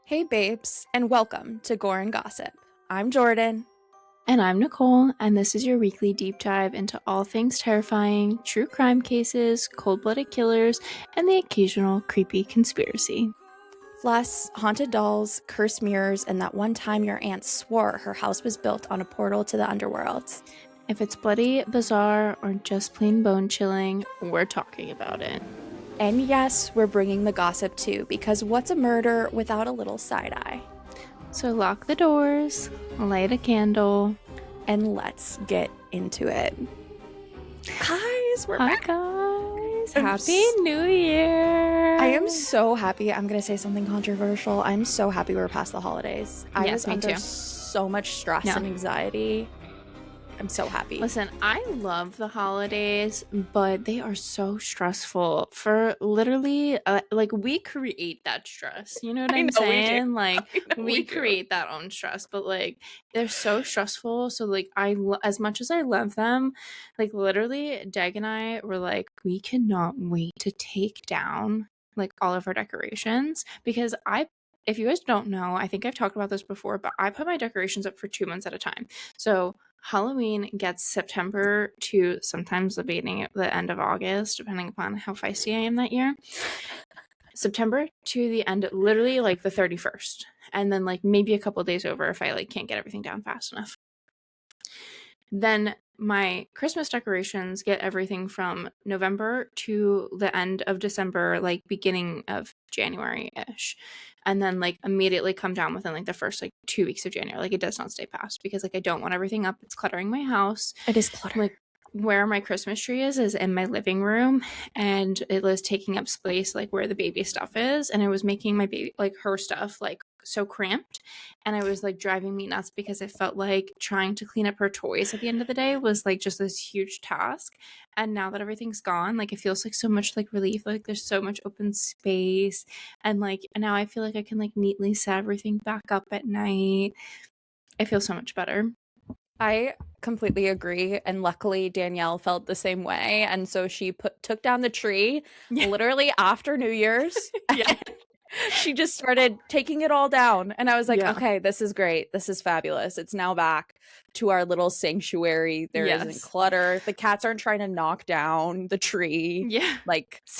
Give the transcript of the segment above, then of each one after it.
Hey babes, and welcome to Gore and Gossip. I'm Jordan. And I'm Nicole, and this is your weekly deep dive into all things terrifying, true crime cases, cold-blooded killers, and the occasional creepy conspiracy. Plus, haunted dolls, cursed mirrors, and that one time your aunt swore her house was built on a portal to the underworld. If it's bloody, bizarre, or just plain bone-chilling, we're talking about it. And yes, we're bringing the gossip too, because what's a murder without a little side-eye? So lock the doors, light a candle, and let's get into it. Guys, we're back. Guys. Happy New Year. I am so happy. I'm going to say something controversial. I'm so happy we're past the holidays. I was under so much stress and anxiety. I'm so happy. Listen, I love the holidays, but they are so stressful for literally, we create that stress. You know what I'm saying? We create that own stress, but they're so stressful. So as much as I love them, literally Dag and I were like, we cannot wait to take down all of our decorations because if you guys don't know, I think I've talked about this before, but I put my decorations up for 2 months at a time. So Halloween gets September to sometimes the end of August, depending upon how feisty I am that year. September to the end, literally the 31st. And then maybe a couple days over if I can't get everything down fast enough. Then my Christmas decorations get everything from November to the end of December, beginning of January-ish. And then immediately come down within the first 2 weeks of January. It does not stay past because I don't want everything up. It's cluttering my house. It is cluttering. Where my Christmas tree is in my living room, and it was taking up space where the baby stuff is, and it was making my baby her stuff so cramped, and it was driving me nuts because it felt like trying to clean up her toys at the end of the day was just this huge task. And now that everything's gone, it feels so much relief. There's so much open space, and now I feel I can neatly set everything back up at night. I feel so much better. I completely agree, and luckily Danielle felt the same way, and so she took down the tree literally after New Year's. She just started taking it all down, and I was like, okay, this is great. This is fabulous. It's now back to our little sanctuary. There isn't clutter. The cats aren't trying to knock down the tree. Yeah.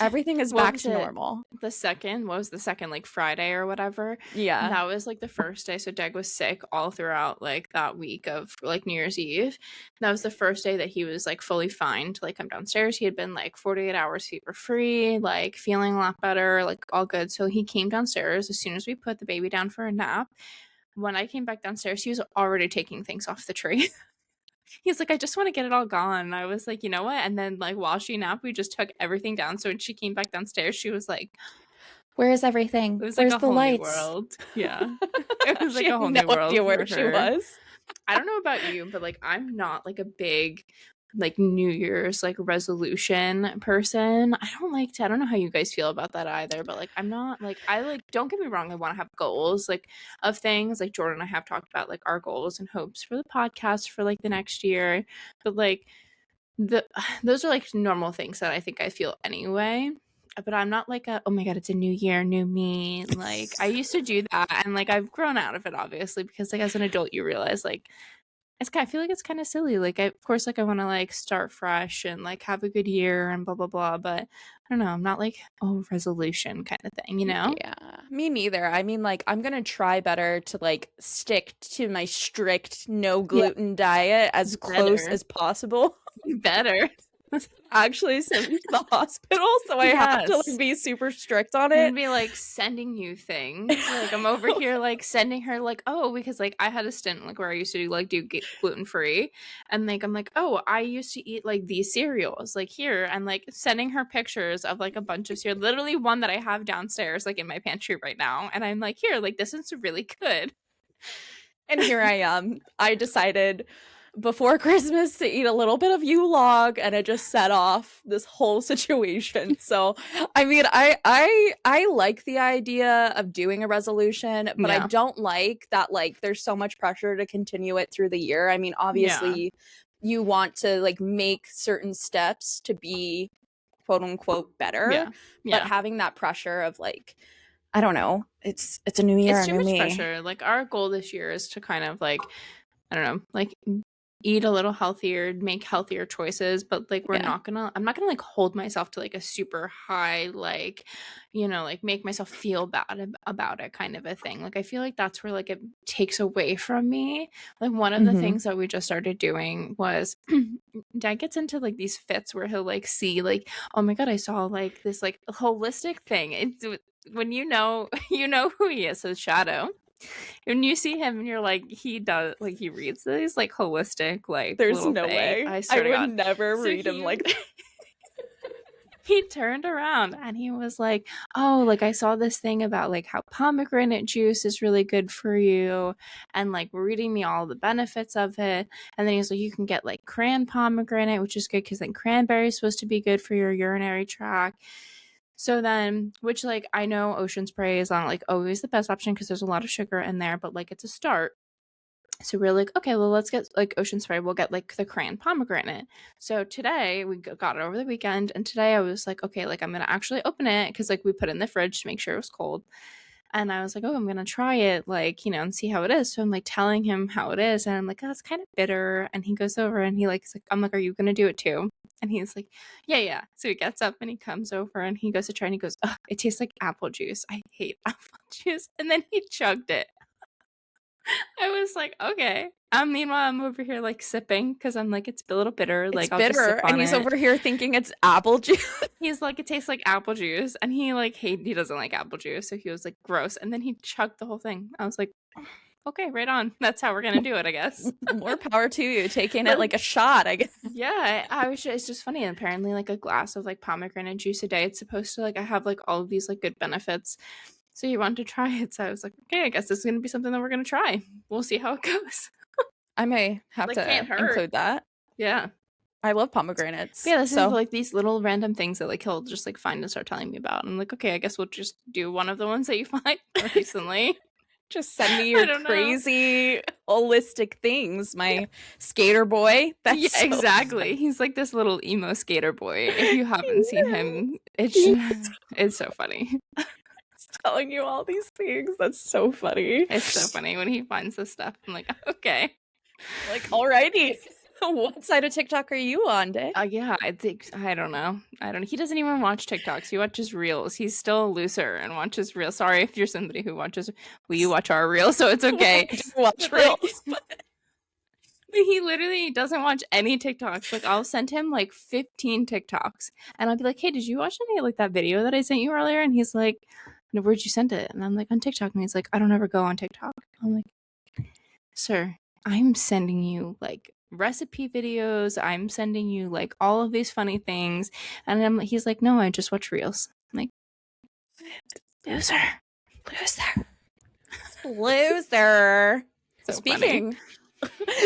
Everything is back to normal. What was the second, Friday or whatever? Yeah. That was the first day. So Dag was sick all throughout that week of New Year's Eve. That was the first day that he was fully fine to come downstairs. He had been 48 hours fever free, feeling a lot better, all good. So he came downstairs as soon as we put the baby down for a nap. When I came back downstairs, he was already taking things off the tree. He was I just want to get it all gone. And I was you know what? And then while she napped, we just took everything down. So when she came back downstairs, she was where is everything? It was Where's a the whole lights? New world. Yeah. It was a whole new world. Where she was. I don't know about you, but I'm not a big New Year's resolution person. I don't know how you guys feel about that either, but I'm not don't get me wrong, I want to have goals of things. Jordan and I have talked about our goals and hopes for the podcast for the next year, but those are normal things that I think I feel anyway. But I'm not oh my god, it's a new year, new me. I used to do that, and I've grown out of it, obviously, because as an adult you realize I feel it's kind of silly. Of course, I want to start fresh and have a good year and blah blah blah. But I don't know. I'm not resolution kind of thing, you know? Yeah, me neither. I mean, I'm gonna try better to stick to my strict no gluten diet as close as possible. Better. Actually sent me to the hospital, so I have to be super strict on it. And be sending you things. I'm over here sending her because I had a stint where I used to do gluten free, and I'm oh, I used to eat these cereals here, and sending her pictures of a bunch of cereal, literally one that I have downstairs in my pantry right now, and I'm here this is really good. And here I am. I decided before Christmas to eat a little bit of Yule-log, and it just set off this whole situation. So I mean, I like the idea of doing a resolution, but I don't like that there's so much pressure to continue it through the year. I mean, obviously you want to make certain steps to be quote unquote better, but having that pressure of I don't know. It's a new year, It's a too new much me. pressure. Like, our goal this year is to kind of like, I don't know, like eat a little healthier, make healthier choices, but like I'm not gonna like hold myself to like a super high, like, you know, like make myself feel bad about it kind of a thing. Like, I feel like that's where like it takes away from me. Like, one of the things that we just started doing was Dad gets into like these fits where he'll like see like, oh my god, I saw like this like holistic thing. It's when you know who he is. So Shadow, when you see him and you're like, he does, like, he reads these like holistic like There's little no thing. way. I swear to would God. never So read him like that. he turned around and he was like, oh, like I saw this thing about like how pomegranate juice is really good for you, and like reading me all the benefits of it. And then he's like, you can get like cran pomegranate, which is good because then cranberry is supposed to be good for your urinary tract. So then, which like I know ocean spray is not like always the best option because there's a lot of sugar in there, but like it's a start. So we're like, okay, well, let's get like ocean spray. We'll get like the crayon pomegranate. So today we got it over the weekend. And today I was like, okay, like I'm going to actually open it because like we put it in the fridge to make sure it was cold. And I was like, oh, I'm going to try it, like, you know, and see how it is. So I'm like telling him how it is. And I'm like, oh, it's kind of bitter. And he goes over and he like, I'm like, are you going to do it too? And he's like, yeah, yeah. So he gets up and he comes over and he goes to try and he goes, oh, it tastes like apple juice. I hate apple juice. And then he chugged it. I was like, okay. Meanwhile, I'm over here like sipping because I'm like, it's a little bitter. Like, It's I'll just bitter, sip on and he's it. over here thinking it's apple juice. He's like, it tastes like apple juice, and he like he doesn't like apple juice, so he was like, gross. And then he chugged the whole thing. I was like, okay, right on. That's how we're gonna do it, I guess. More power to you, taking it like a shot, I guess. Yeah, I was. It's just funny. Apparently, like a glass of like pomegranate juice a day, it's supposed to like I have like all of these like good benefits. So you want to try it. So I was like, okay, I guess this is going to be something that we're going to try. We'll see how it goes. I may have like, to include that. Yeah. I love pomegranates. But yeah, this is like these little random things that like he'll just like find and start telling me about. And I'm like, okay, I guess we'll just do one of the ones that you find recently. Just send me your crazy holistic things, my skater boy. That's yeah, exactly. He's like this little emo skater boy. If you haven't seen him, it's so funny. Telling you all these things. That's so funny. It's so funny when he finds this stuff. I'm like, okay. Like, alrighty. What side of TikTok are you on, Day? Yeah, I don't know. He doesn't even watch TikToks. He watches Reels. He's still a loser and watches Reels. Sorry if you're somebody who watches. Well, you watch our Reels, so it's okay. Watch Reels. He literally doesn't watch any TikToks. Like, I'll send him like 15 TikToks, and I'll be like, "Hey, did you watch any like that video that I sent you earlier?" And he's like, "No, where'd you send it?" And I'm like, "On TikTok." And he's like, "I don't ever go on TikTok." I'm like, "Sir, I'm sending you like recipe videos. I'm sending you like all of these funny things." And he's like, "No, I just watch Reels." I'm like, loser. So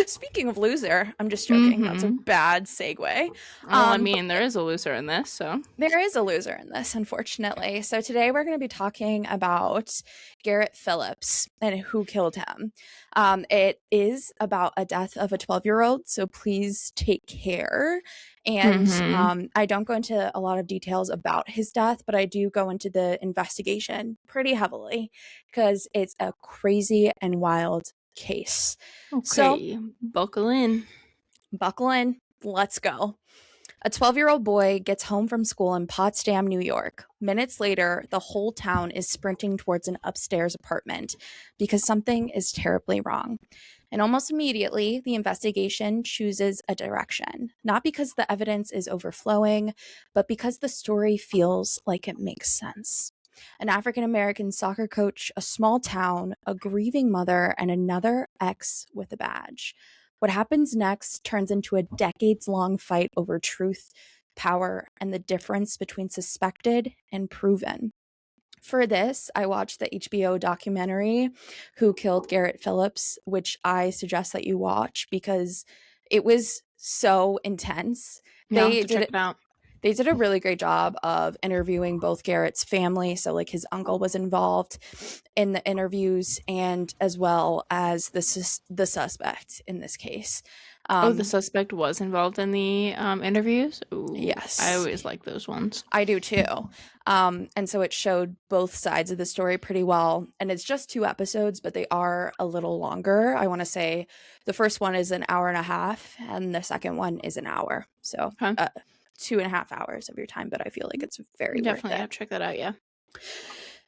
Speaking of loser, I'm just joking. That's a bad segue. I mean, there is a loser in this, so. There is a loser in this, unfortunately. So today we're going to be talking about Garrett Phillips and who killed him. It is about a death of a 12-year-old, so please take care. And I don't go into a lot of details about his death, but I do go into the investigation pretty heavily because it's a crazy and wild case. Okay, so buckle in. Let's go. A 12-year-old boy gets home from school in Potsdam, New York. Minutes later, the whole town is sprinting towards an upstairs apartment because something is terribly wrong. And almost immediately, the investigation chooses a direction, not because the evidence is overflowing, but because the story feels like it makes sense. An African-American soccer coach, a small town, a grieving mother, and another ex with a badge. What happens next turns into a decades-long fight over truth, power, and the difference between suspected and proven. For this, I watched the HBO documentary, Who Killed Garrett Phillips, which I suggest that you watch because it was so intense. Yeah, check it out. They did a really great job of interviewing both Garrett's family. So like his uncle was involved in the interviews and as well as the suspect in this case. The suspect was involved in the interviews? Ooh, Yes. I always like those ones. I do too. And so it showed both sides of the story pretty well. And it's just 2 episodes, but they are a little longer. I want to say the first one is an hour and a half, and the second one is an hour. So 2.5 hours of your time, but I feel like it's very Definitely worth it. have to check that out, yeah.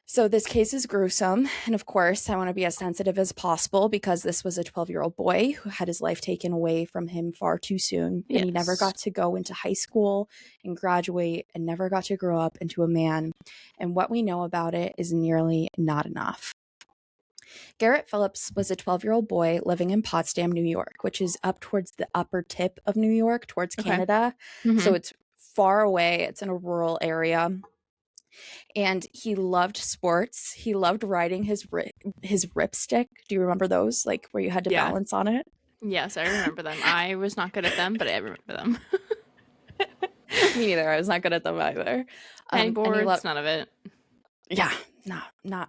So this case is gruesome. And of course, I want to be as sensitive as possible because this was a 12-year-old boy who had his life taken away from him far too soon. Yes. And he never got to go into high school and graduate and never got to grow up into a man. And what we know about it is nearly not enough. Garrett Phillips was a 12-year-old boy living in Potsdam, New York, which is up towards the upper tip of New York, towards Canada. So it's far away. It's in a rural area. And he loved sports. He loved riding his ripstick. Do you remember those? Like where you had to balance on it? Yes, I remember them. I was not good at them, but I remember them. Me neither. I was not good at them either. Penny boards, none of it. Yeah, no,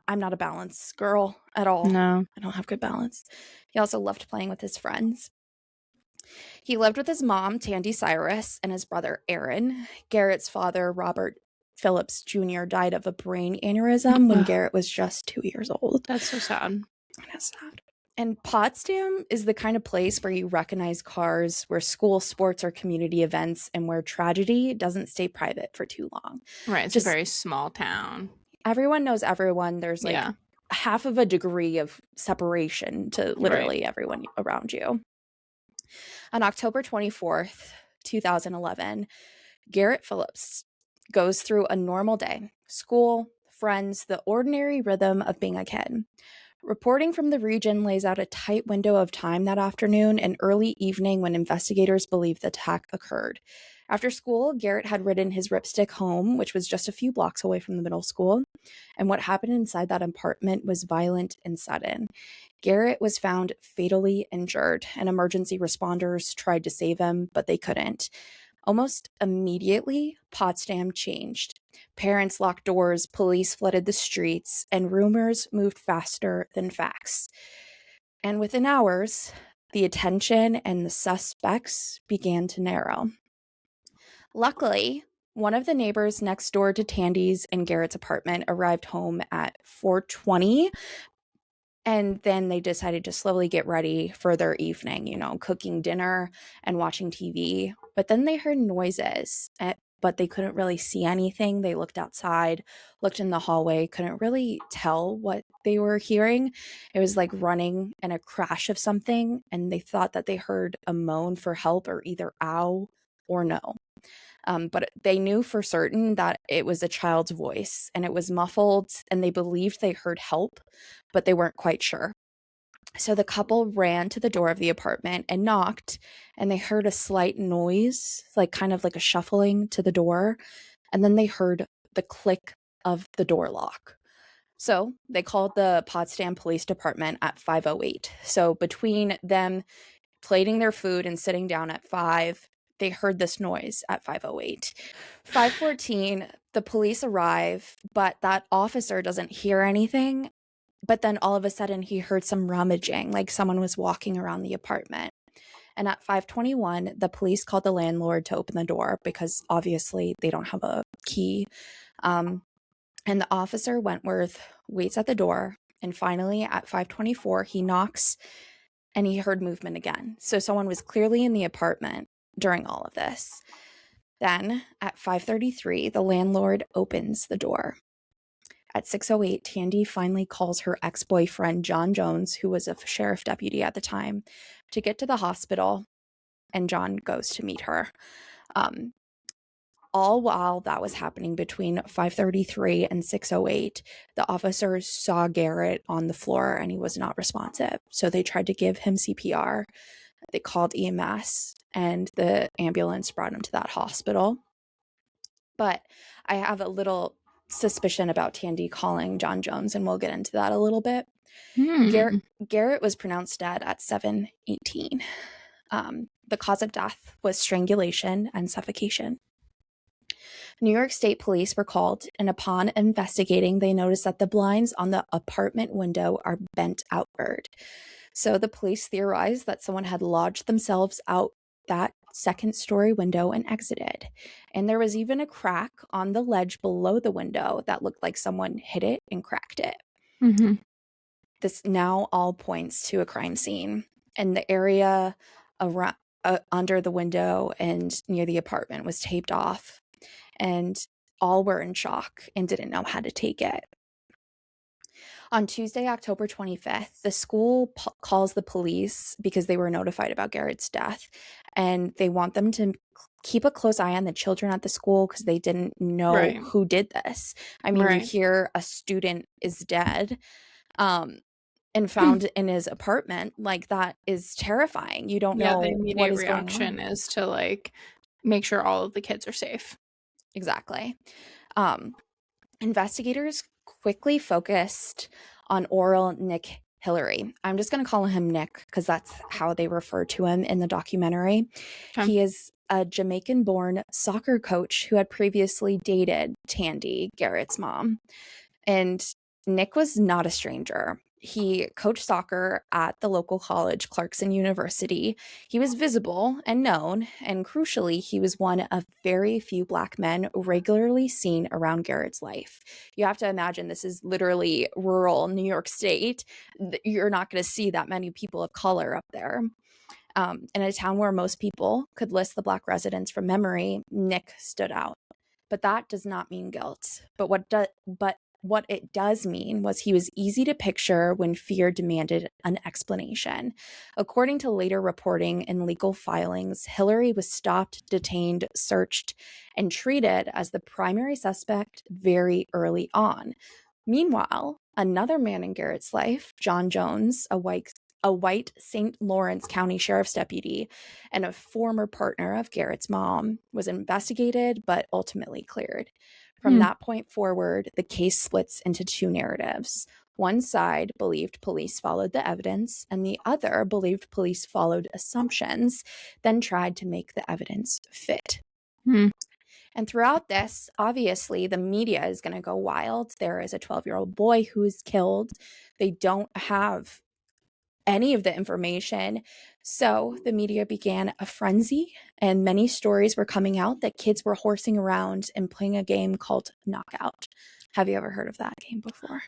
I'm not a balance girl at all. No. I don't have good balance. He also loved playing with his friends. He lived with his mom, Tandy Cyrus, and his brother, Aaron. Garrett's father, Robert Phillips Jr., died of a brain aneurysm when Garrett was just 2 years old. That's so sad. That's sad. And Potsdam is the kind of place where you recognize cars, where school sports or community events, and where tragedy doesn't stay private for too long. Right. It's just a very small town. Everyone knows everyone. There's like half of a degree of separation to literally everyone around you. On October 24th, 2011, Garrett Phillips goes through a normal day. School, friends, the ordinary rhythm of being a kid. Reporting from the region lays out a tight window of time that afternoon and early evening when investigators believe the attack occurred. After school, Garrett had ridden his ripstick home, which was just a few blocks away from the middle school, and what happened inside that apartment was violent and sudden. Garrett was found fatally injured, and emergency responders tried to save him, but they couldn't. Almost immediately, Potsdam changed. Parents locked doors, police flooded the streets, and rumors moved faster than facts. And within hours, the attention and the suspects began to narrow. Luckily, one of the neighbors next door to Tandy's and Garrett's apartment arrived home at 4:20, and then they decided to slowly get ready for their evening, cooking dinner and watching TV. But then they heard noises, but they couldn't really see anything. They looked outside, looked in the hallway, couldn't really tell what they were hearing. It was like running and a crash of something, and they thought that they heard a moan for help or either ow or no. But they knew for certain that it was a child's voice, and it was muffled, and they believed they heard help, but they weren't quite sure. So the couple ran to the door of the apartment and knocked, and they heard a slight noise, like kind of like a shuffling to the door, and then they heard the click of the door lock. So they called the Potsdam Police Department at 5:08. So between them plating their food and sitting down at 5, they heard this noise at 5:08. 5:14, the police arrive, but that officer doesn't hear anything. But then all of a sudden he heard some rummaging, like someone was walking around the apartment. And at 5:21, the police called the landlord to open the door because obviously they don't have a key. And the officer, Wentworth, waits at the door. And finally, at 5:24, he knocks and he heard movement again. So someone was clearly in the apartment during all of this. Then at 5:33, the landlord opens the door. At 6:08, Tandy finally calls her ex-boyfriend, John Jones, who was a sheriff deputy at the time, to get to the hospital, and John goes to meet her. All while that was happening between 5:33 and 6:08, the officers saw Garrett on the floor and he was not responsive. So they tried to give him CPR. They called EMS and the ambulance brought him to that hospital. But I have a little suspicion about Tandy calling John Jones, and we'll get into that a little bit. Garrett was pronounced dead at 7:18. The cause of death was strangulation and suffocation. New York State Police were called, and upon investigating, they noticed that the blinds on the apartment window are bent outward. So the police theorized that someone had lodged themselves out that second-story window and exited. And there was even a crack on the ledge below the window that looked like someone hit it and cracked it. Mm-hmm. This now all points to a crime scene, and the area around, under the window and near the apartment was taped off, and all were in shock and didn't know how to take it. On Tuesday, October 25th, the school calls the police because they were notified about Garrett's death, and they want them to keep a close eye on the children at the school because they didn't know who did this. I mean, you hear a student is dead and found in his apartment. Like, that is terrifying. You don't know the immediate what is reaction going on. is to like make sure all of the kids are safe. Exactly. Investigators quickly focused on Oral Nick Hillary. I'm just going to call him Nick because that's how they refer to him in the documentary. Okay. He is a Jamaican-born soccer coach who had previously dated Tandy, Garrett's mom. And Nick was not a stranger. He coached soccer at the local college, Clarkson University. He was visible and known, and crucially, he was one of very few Black men regularly seen around Garrett's life. You have to imagine this is literally rural New York State. You're not going to see that many people of color up there. In a town where most people could list the Black residents from memory, Nick stood out. But that does not mean guilt. But what it does mean was he was easy to picture when fear demanded an explanation. According to later reporting and legal filings, Hillary was stopped, detained, searched, and treated as the primary suspect very early on. Meanwhile, another man in Garrett's life, John Jones, a white St. Lawrence County Sheriff's deputy and a former partner of Garrett's mom, was investigated but ultimately cleared. From that point forward, the case splits into two narratives. One side believed police followed the evidence, and the other believed police followed assumptions, then tried to make the evidence fit. And throughout this, obviously, the media is going to go wild. There is a 12-year-old boy who is killed. They don't have any of the information. So the media began a frenzy, and many stories were coming out that kids were horsing around and playing a game called Knockout. Have you ever heard of that game before?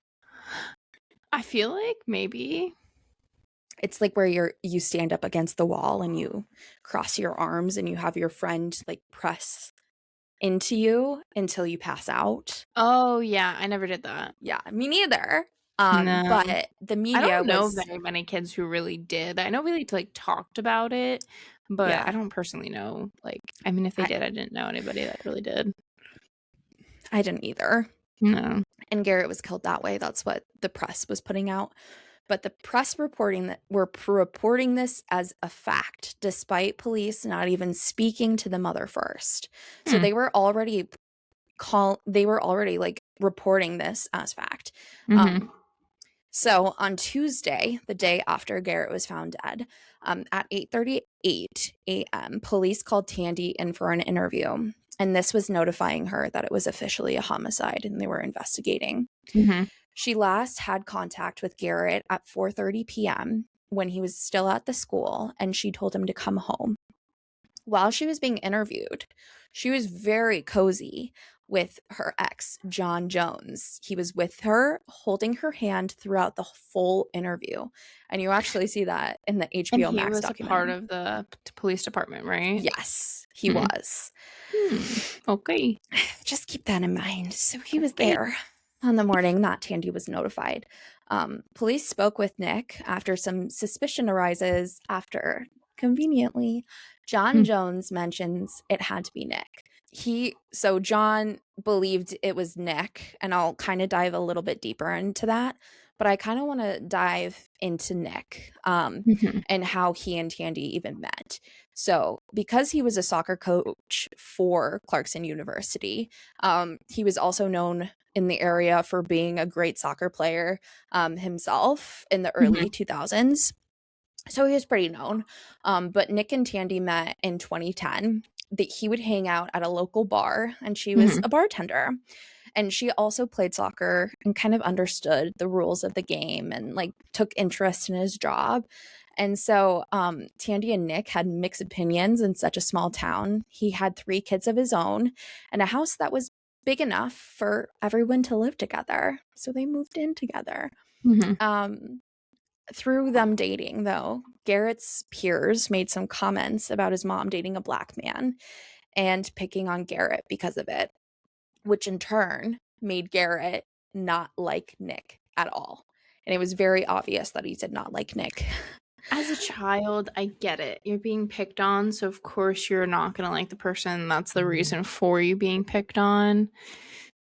I feel like maybe. It's like where you stand up against the wall and you cross your arms and you have your friend like press into you until you pass out. Oh yeah, I never did that. Yeah, me neither. No. But the media I don't know very many kids who really did. I know we like talked about it, but I don't personally know. Like, I mean, if they did, I didn't know anybody that really did. I didn't either. No. And Garrett was killed that way. That's what the press was putting out. But the press were reporting this as a fact, despite police not even speaking to the mother first. So they were already like reporting this as fact. So on Tuesday, the day after Garrett was found dead, at 8:38 a.m., police called Tandy in for an interview. And this was notifying her that it was officially a homicide and they were investigating. She last had contact with Garrett at 4:30 p.m. when he was still at the school, and she told him to come home. While she was being interviewed, she was very cozy with her ex, John Jones. He was with her, holding her hand throughout the full interview. And you actually see that in the HBO Max documentary. He was a part of the police department, right? Yes, he was. Okay. Just keep that in mind. So he was there on the morning that Tandy was notified. Police spoke with Nick after some suspicion arises after, conveniently, John Jones mentions it had to be Nick. So John believed it was Nick, and I'll kind of dive a little bit deeper into that, but I kind of want to dive into Nick and how he and Tandy even met. So because he was a soccer coach for Clarkson University, he was also known in the area for being a great soccer player himself in the early 2000s. So he was pretty known. But Nick and Tandy met in 2010. That he would hang out at a local bar, and she was a bartender. And she also played soccer and kind of understood the rules of the game and like took interest in his job. And so Tandy and Nick had mixed opinions in such a small town. He had 3 kids of his own and a house that was big enough for everyone to live together. So they moved in together. Through them dating, though, Garrett's peers made some comments about his mom dating a black man and picking on Garrett because of it, which in turn made Garrett not like Nick at all. And it was very obvious that he did not like Nick. As a child, I get it. You're being picked on, so of course you're not going to like the person. That's the reason for you being picked on.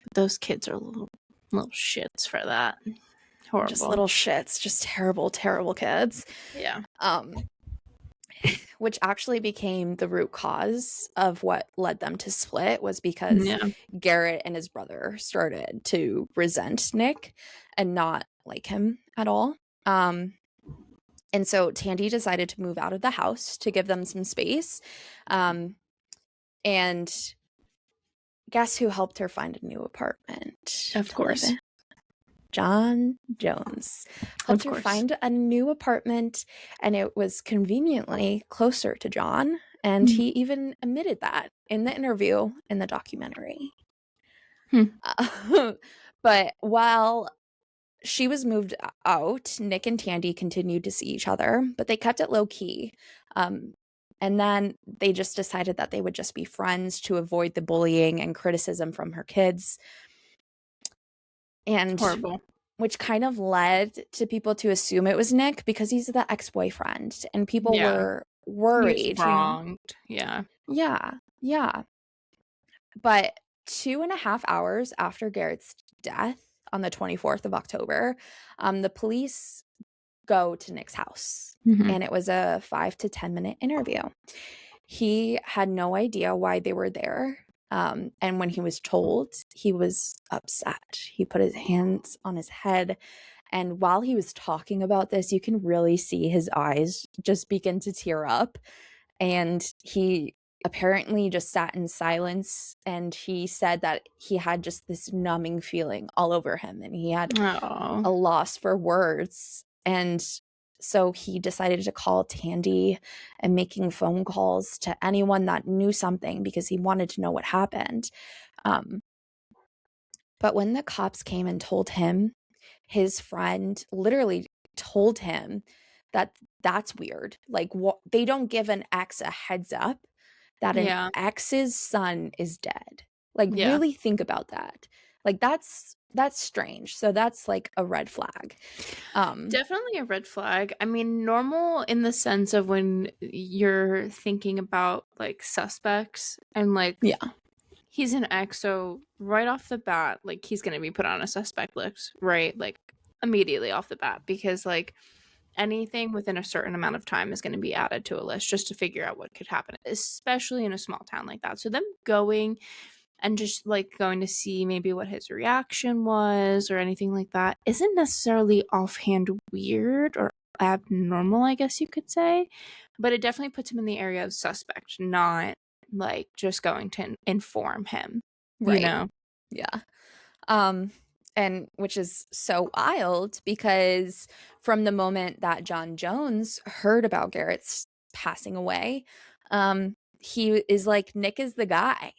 But those kids are little shits for that. Horrible. Just little shits. Just terrible, terrible kids. Yeah. Which actually became the root cause of what led them to split, was because Garrett and his brother started to resent Nick and not like him at all. And so Tandy decided to move out of the house to give them some space. And guess who helped her find a new apartment? Of course. John Jones helped her find a new apartment, and it was conveniently closer to John. And he even admitted that in the interview in the documentary. But while she was moved out, Nick and Tandy continued to see each other, but they kept it low key. And then they just decided that they would just be friends to avoid the bullying and criticism from her kids. And horrible. Which kind of led to people to assume it was Nick because he's the ex-boyfriend, and people were worried. Wronged. Yeah. But 2.5 hours after Garrett's death on the 24th of October, the police go to Nick's house, and it was a 5 to 10 minute interview. He had no idea why they were there. And when he was told, he was upset. He put his hands on his head. And while he was talking about this, you can really see his eyes just begin to tear up. And he apparently just sat in silence. And he said that he had just this numbing feeling all over him. And he had a loss for words. And so he decided to call Tandy and making phone calls to anyone that knew something because he wanted to know what happened. But when the cops came and told him, his friend literally told him that that's weird. Like, they don't give an ex a heads up that an ex's son is dead. Like, really think about that. Like, that's strange. So that's like a red flag. Definitely a red flag. I mean, normal in the sense of when you're thinking about like suspects and like he's an ex, so right off the bat, like he's gonna be put on a suspect list, right? Like immediately off the bat, because like anything within a certain amount of time is going to be added to a list just to figure out what could happen, especially in a small town like that. So them going and just like going to see maybe what his reaction was or anything like that isn't necessarily offhand weird or abnormal, I guess you could say, but it definitely puts him in the area of suspect, not like just going to inform him, right? You know? Yeah. And which is so wild because from the moment that John Jones heard about Garrett's passing away, he is like, Nick is the guy.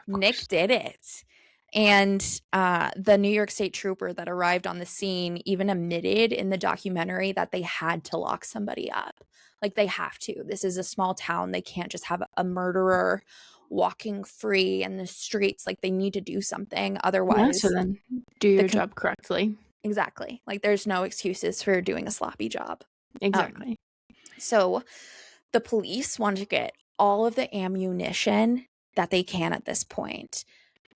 Nick did it. And the New York State trooper that arrived on the scene even admitted in the documentary that they had to lock somebody up. Like, they have to. This is a small town. They can't just have a murderer walking free in the streets. Like, they need to do something. Otherwise, so then do your job correctly. Exactly. Like, there's no excuses for doing a sloppy job. Exactly. So the police want to get all of the ammunition that they can at this point.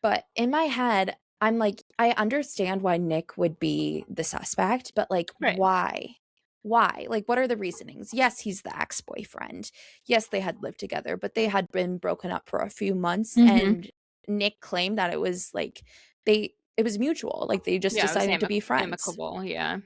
But in my head, I'm like, I understand why Nick would be the suspect, but like, why? Why? Like, what are the reasonings? Yes, he's the ex-boyfriend. Yes, they had lived together, but they had been broken up for a few months. And Nick claimed that it was like it was mutual. Like, they just decided to be friends. Amicable. Yeah.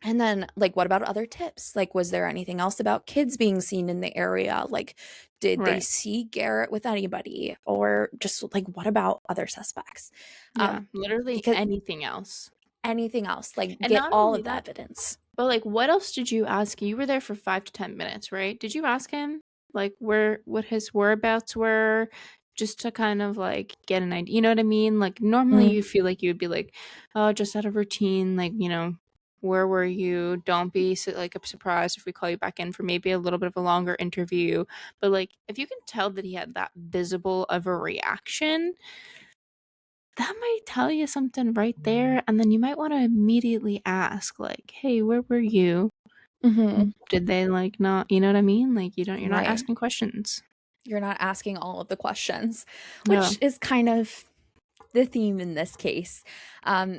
And then, like, what about other tips? Like, was there anything else about kids being seen in the area? Like, did they Right. see Garrett with anybody? Or just, like, what about other suspects? Yeah, literally Because anything else. anything else, like, And get not all only of the that, evidence. but like what else did you ask? You were there for 5 to 10 minutes, right? Did you ask him like where what his whereabouts were just to kind of like get an idea? You know what I mean? Like normally Mm. you feel like you'd be like, "Oh, just out of routine, like, where were you? Don't be like surprised if we call you back in for maybe a little bit of a longer interview." But like if you can tell that he had that visible of a reaction, that might tell you something right there. And then you might want to immediately ask, like, hey, where were you? Mm-hmm. Did they like not, you know what I mean? Like you're not Right. asking questions. You're not asking all of the questions, Yeah, which is kind of the theme in this case.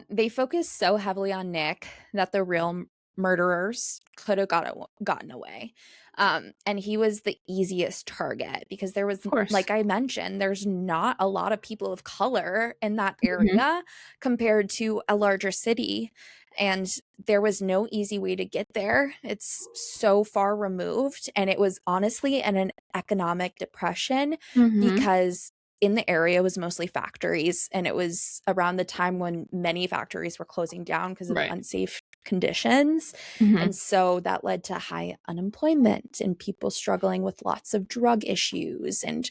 They focus so heavily on Nick that the real murderers could have gotten away. And he was the easiest target because there was, of course. like I mentioned, there's not a lot of people of color in that Hmm. area compared to a larger city. And there was no easy way to get there. It's so far removed. And it was honestly in an economic depression Hmm. because in the area was mostly factories, and it was around the time when many factories were closing down because of Right. unsafe conditions. Hmm. And so that led to high unemployment and people struggling with lots of drug issues and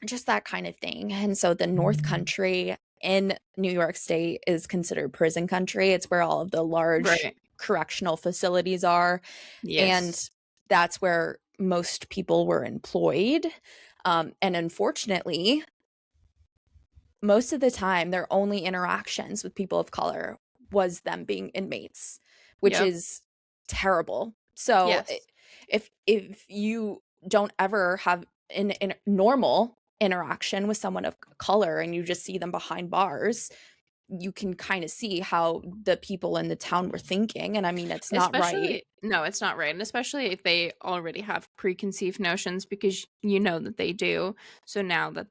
just that kind of thing. And so the North Country in New York State is considered prison country. It's where all of the large Right. correctional facilities are, and Yes. that's where most people were employed. And unfortunately, most of the time, their only interactions with people of color was them being inmates, which Yep. is terrible. So Yes. if you don't ever have an normal interaction with someone of color and you just see them behind bars, you can kind of see how the people in the town were thinking. And I mean, it's not right. Especially, no, it's not right. And especially if they already have preconceived notions because you know that they do. So now that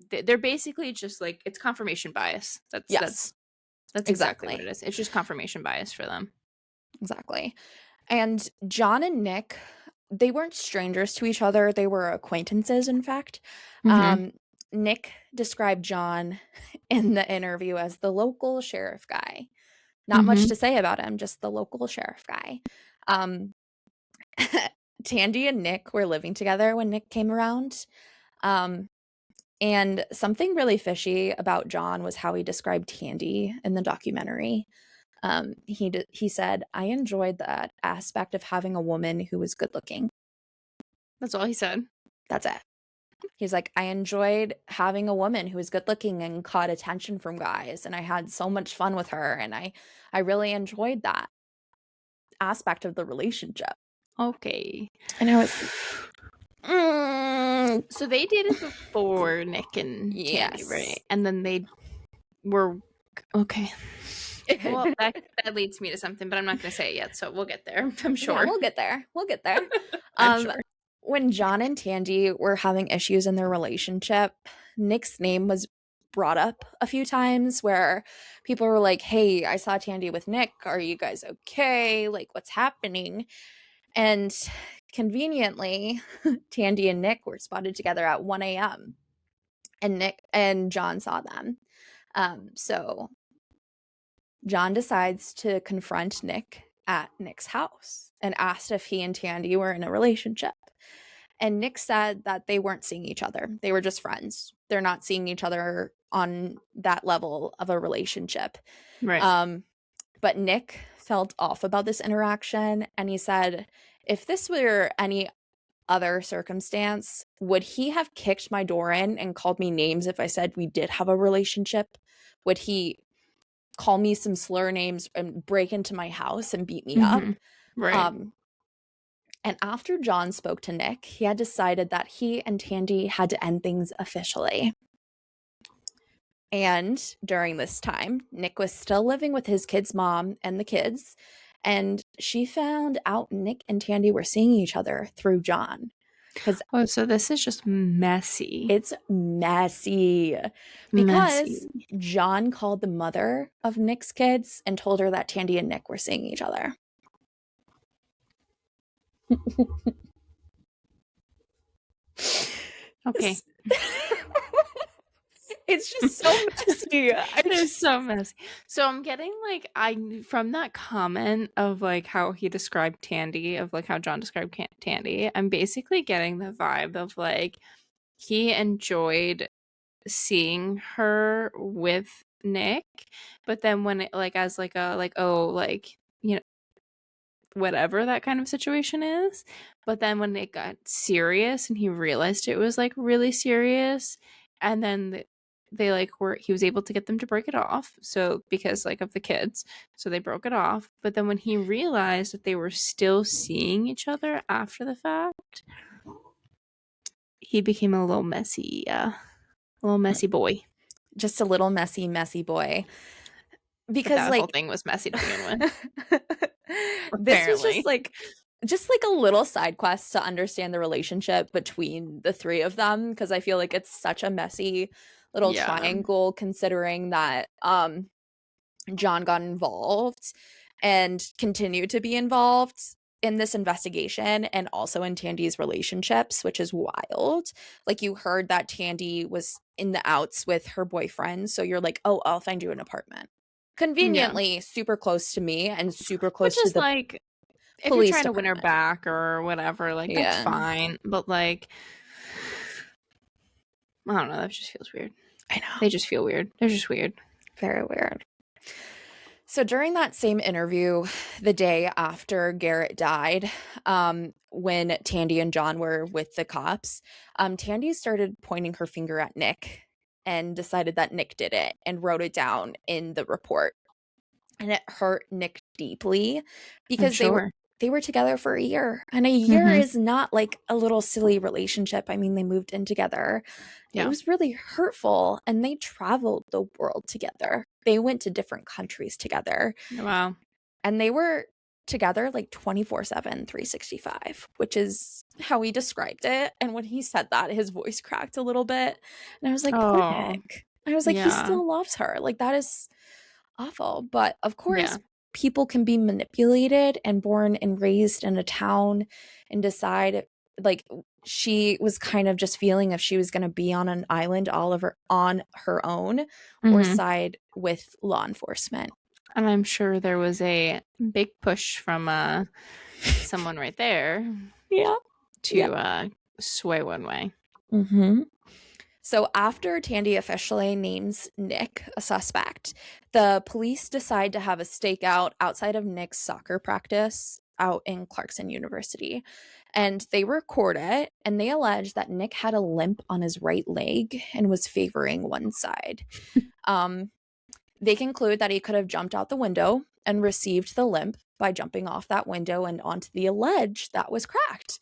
they're basically just like it's confirmation bias. That's Yes, that's that's exactly what exactly. it is. It's just confirmation bias for them. Exactly. And John and Nick, they weren't strangers to each other. They were acquaintances, in fact. Hmm. Um, Nick described John in the interview as the local sheriff guy. Not much Hmm. to say about him, just the local sheriff guy. Um, Tandy and Nick were living together when Nick came around. Um, and something really fishy about John was how he described Tandy in the documentary. He said, "I enjoyed that aspect of having a woman who was good looking." That's all he said. That's it. He's like, "I enjoyed having a woman who was good looking and caught attention from guys, and I had so much fun with her, and I really enjoyed that aspect of the relationship." Okay. And I was like, mm, So they dated before Nick and Tandy, yes. right? And then they were okay. Well, that leads me to something, but I'm not going to say it yet, so we'll get there. I'm Yeah, sure. we'll get there. We'll get there. I'm Um, sure. when John and Tandy were having issues in their relationship, Nick's name was brought up a few times where people were like, "Hey, I saw Tandy with Nick. Are you guys okay? Like, what's happening?" And conveniently, Tandy and Nick were spotted together at 1 a.m. and Nick and John saw them. So John decides to confront Nick at Nick's house and asked if he and Tandy were in a relationship. And Nick said that they weren't seeing each other. They were just friends. They're not seeing each other on that level of a relationship. Right. Um, but Nick felt off about this interaction and he said, if this were any other circumstance, would he have kicked my door in and called me names if I said we did have a relationship? Would he call me some slur names and break into my house and beat me Hmm. up? Right. Um, and after John spoke to Nick, he had decided that he and Tandy had to end things officially. And during this time, Nick was still living with his kid's mom and the kids, and she found out Nick and Tandy were seeing each other through John. Because so this is just messy. it's messy. Because Messy. John called the mother of Nick's kids and told her that Tandy and Nick were seeing each other. Okay. It's just so messy. It's so messy. So I'm getting from that comment of how he described Tandy, of how John described Tandy, I'm basically getting the vibe of he enjoyed seeing her with Nick, but then when it as you know, whatever that kind of situation is, but then when it got serious and he realized it was really serious, and then they he was able to get them to break it off, so because of the kids, so they broke it off. But then when he realized that they were still seeing each other after the fact, he became a little messy, a little messy boy. Just a little messy boy. Because that whole thing was messy to begin with. This was just a little side quest to understand the relationship between the three of them, because I feel like it's such a messy little triangle, considering that John got involved and continued to be involved in this investigation and also in Tandy's relationships, which is wild. Like, you heard that Tandy was in the outs with her boyfriend, so you're like, oh, I'll find you an apartment. Conveniently super close to me and super close to the if you're trying to win her back or whatever, that's fine. But I don't know, that just feels weird. I know. They just feel weird. They're just weird. Very weird. So during that same interview, the day after Garrett died, when Tandy and John were with the cops, Tandy started pointing her finger at Nick and decided that Nick did it and wrote it down in the report. And it hurt Nick deeply because they were together for a year. And a year is not like a little silly relationship. I mean, they moved in together. Yeah. It was really hurtful. And they traveled the world together. They went to different countries together. Wow. And they were together 24/7, 365, which is how he described it. And when he said that, his voice cracked a little bit. And I was like, poor Nick. I was like, he still loves her. That is awful. But of course, people can be manipulated and born and raised in a town and decide, she was kind of just feeling if she was going to be on an island on her own or side with law enforcement. And I'm sure there was a big push from someone right there to sway one way. So after Tandy officially names Nick a suspect, the police decide to have a stakeout outside of Nick's soccer practice out in Clarkson University. And they record it, and they allege that Nick had a limp on his right leg and was favoring one side. They conclude that he could have jumped out the window and received the limp by jumping off that window and onto the ledge that was cracked.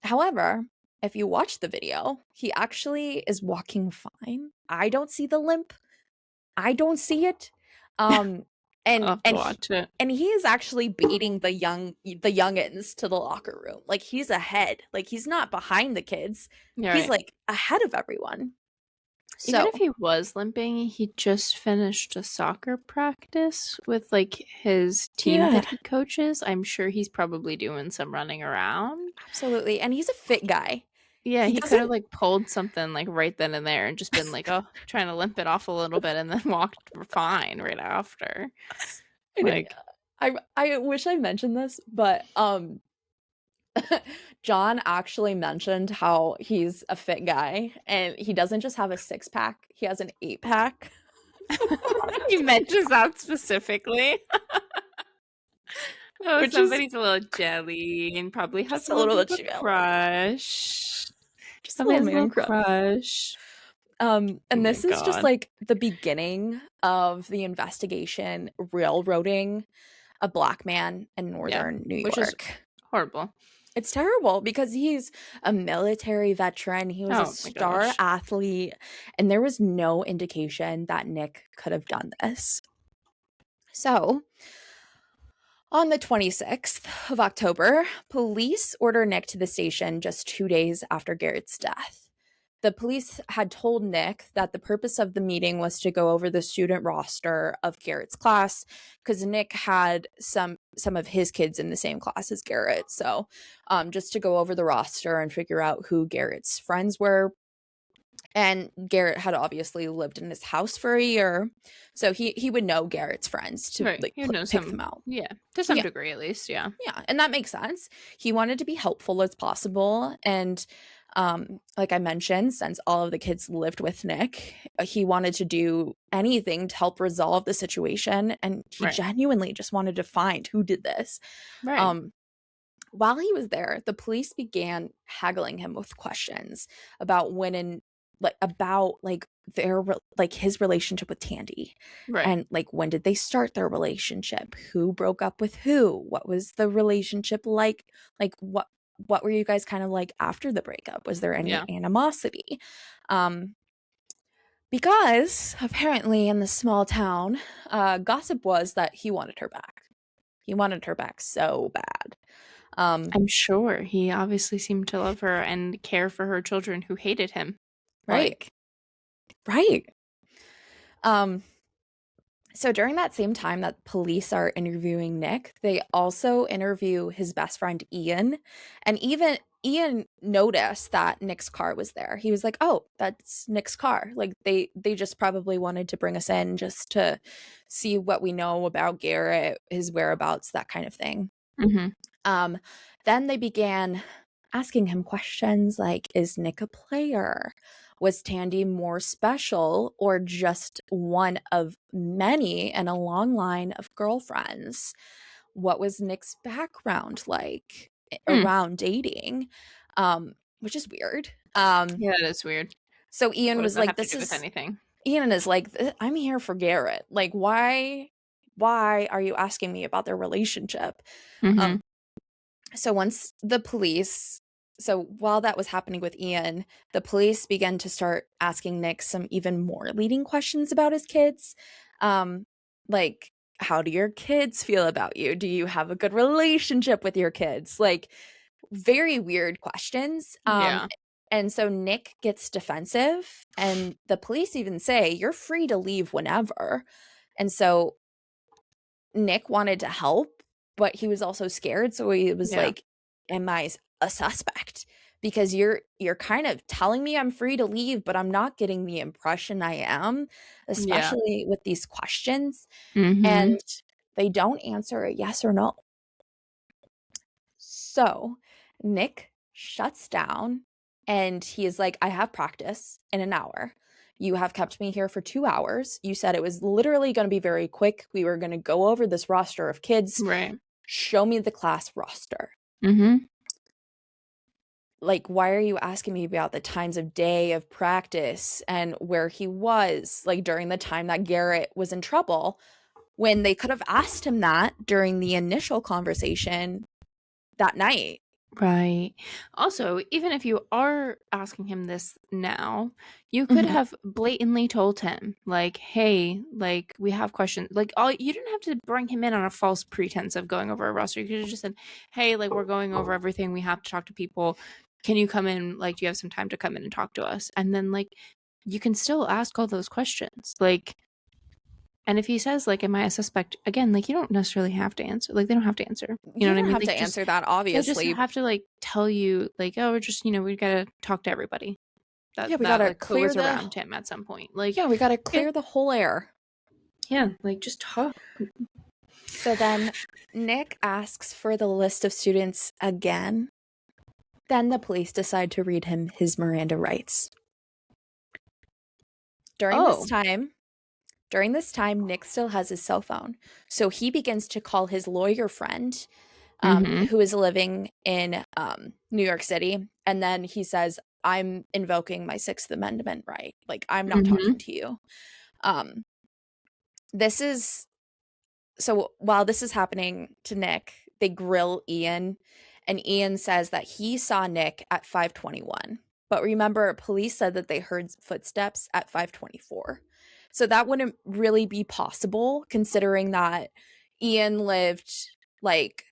However, if you watch the video, he actually is walking fine. I don't see the limp. I don't see it. And he is actually baiting the youngins to the locker room. He's ahead. He's not behind the kids. He's ahead of everyone. So, even if he was limping, he just finished a soccer practice with his team that he coaches. I'm sure he's probably doing some running around. Absolutely. And he's a fit guy. Yeah, he could have pulled something right then and there and just been trying to limp it off a little bit and then walked fine right after. I wish I mentioned this, but John actually mentioned how he's a fit guy and he doesn't just have a 6-pack, he has an 8-pack. He mentions that specifically. Somebody's a little jelly and probably has a little crush. Just a little man crush. And this is just the beginning of the investigation railroading a black man in northern New York. Which is horrible. It's terrible because he's a military veteran. He was a star athlete, and there was no indication that Nick could have done this. So, On the 26th of October, police order Nick to the station just 2 days after Garrett's death. The police had told Nick that the purpose of the meeting was to go over the student roster of Garrett's class because Nick had some of his kids in the same class as Garrett. So just to go over the roster and figure out who Garrett's friends were. And Garrett had obviously lived in his house for a year, so he would know Garrett's friends to Right. like You know pick some, them out. yeah, to some Yeah, degree at least, yeah. yeah, and that makes sense. He wanted to be helpful as possible, and like I mentioned, since all of the kids lived with Nick, he wanted to do anything to help resolve the situation, and he Right. genuinely just wanted to find who did this. Right. Um, while he was there, the police began haggling him with questions about when and like about like like his relationship with Tandy, Right. and like when did they start their relationship, who broke up with who, what was the relationship like what were you guys kind of like after the breakup, was there any Yeah. animosity? um because apparently in the small town, gossip was that he wanted her back so bad. I'm sure he obviously seemed to love her and care for her children who hated him. Right. Like, Right. Um, so during that same time that police are interviewing Nick, they also interview his best friend Ian. And even Ian noticed that Nick's car was there. He was like, "Oh, that's Nick's car." Like they just probably wanted to bring us in just to see what we know about Garrett, his whereabouts, that kind of thing. mm-hmm. Um, then they began asking him questions like, is Nick a player? Was Tandy more special or just one of many in a long line of girlfriends? What was Nick's background like around dating? Which is weird. Yeah, that is weird. So Ian What does was that like, have to do with anything? Ian is like, I'm here for Garrett. Like, why are you asking me about their relationship? Mm-hmm. Um, so once the police so while that was happening with Ian, the police began to start asking Nick some even more leading questions about his kids. Like, how do your kids feel about you? Do you have a good relationship with your kids? Like, very weird questions. Yeah. And so Nick gets defensive, and the police even say, you're free to leave whenever. And so Nick wanted to help, but he was also scared. So he was Yeah. like, am I a suspect? Because you're kind of telling me I'm free to leave, but I'm not getting the impression I am, Yeah. especially with these questions. Mm-hmm. And they don't answer a yes or no. So Nick shuts down and he is like, I have practice in an hour. You have kept me here for 2 hours. You said it was literally going to be very quick. We were going to go over this roster of kids. Right. Show me the class roster. Mm-hmm. Like, why are you asking me about the times of day of practice and where he was, like, during the time that Garrett was in trouble, when they could have asked him that during the initial conversation that night? Right. Also, even if you are asking him this now, you could Mhm. have blatantly told him, like, hey, like, we have questions. Like, all you didn't have to bring him in on a false pretense of going over a roster. You could have just said, hey, like, we're going over everything. We have to talk to people. Can you come in? Like, do you have some time to come in and talk to us? And then, like, you can still ask all those questions. Like, and if he says, like, am I a suspect? Again, like, you don't necessarily have to answer. Like, they don't have to answer. You know You what I don't mean? have to Like, just answer that, they just obviously. have to, like, tell you, like, oh, we're just, we gotta talk to everybody Yeah, we that gotta like clear was the around him at some point. Like, yeah, we gotta okay, clear the whole air. yeah, like, just talk. So then Nick asks for the list of students again. Then the police decide to read him his Miranda rights. During this Oh. time, During this time, Nick still has his cell phone. So he begins to call his lawyer friend, Mm-hmm. who is living in New York City. And then he says, I'm invoking my Sixth Amendment right. Like, I'm not Mm-hmm. talking to you. Um, this is so while this is happening to Nick, they grill Ian, and Ian says that he saw Nick at 5:21. But remember, police said that they heard footsteps at 5:24. So that wouldn't really be possible considering that Ian lived like,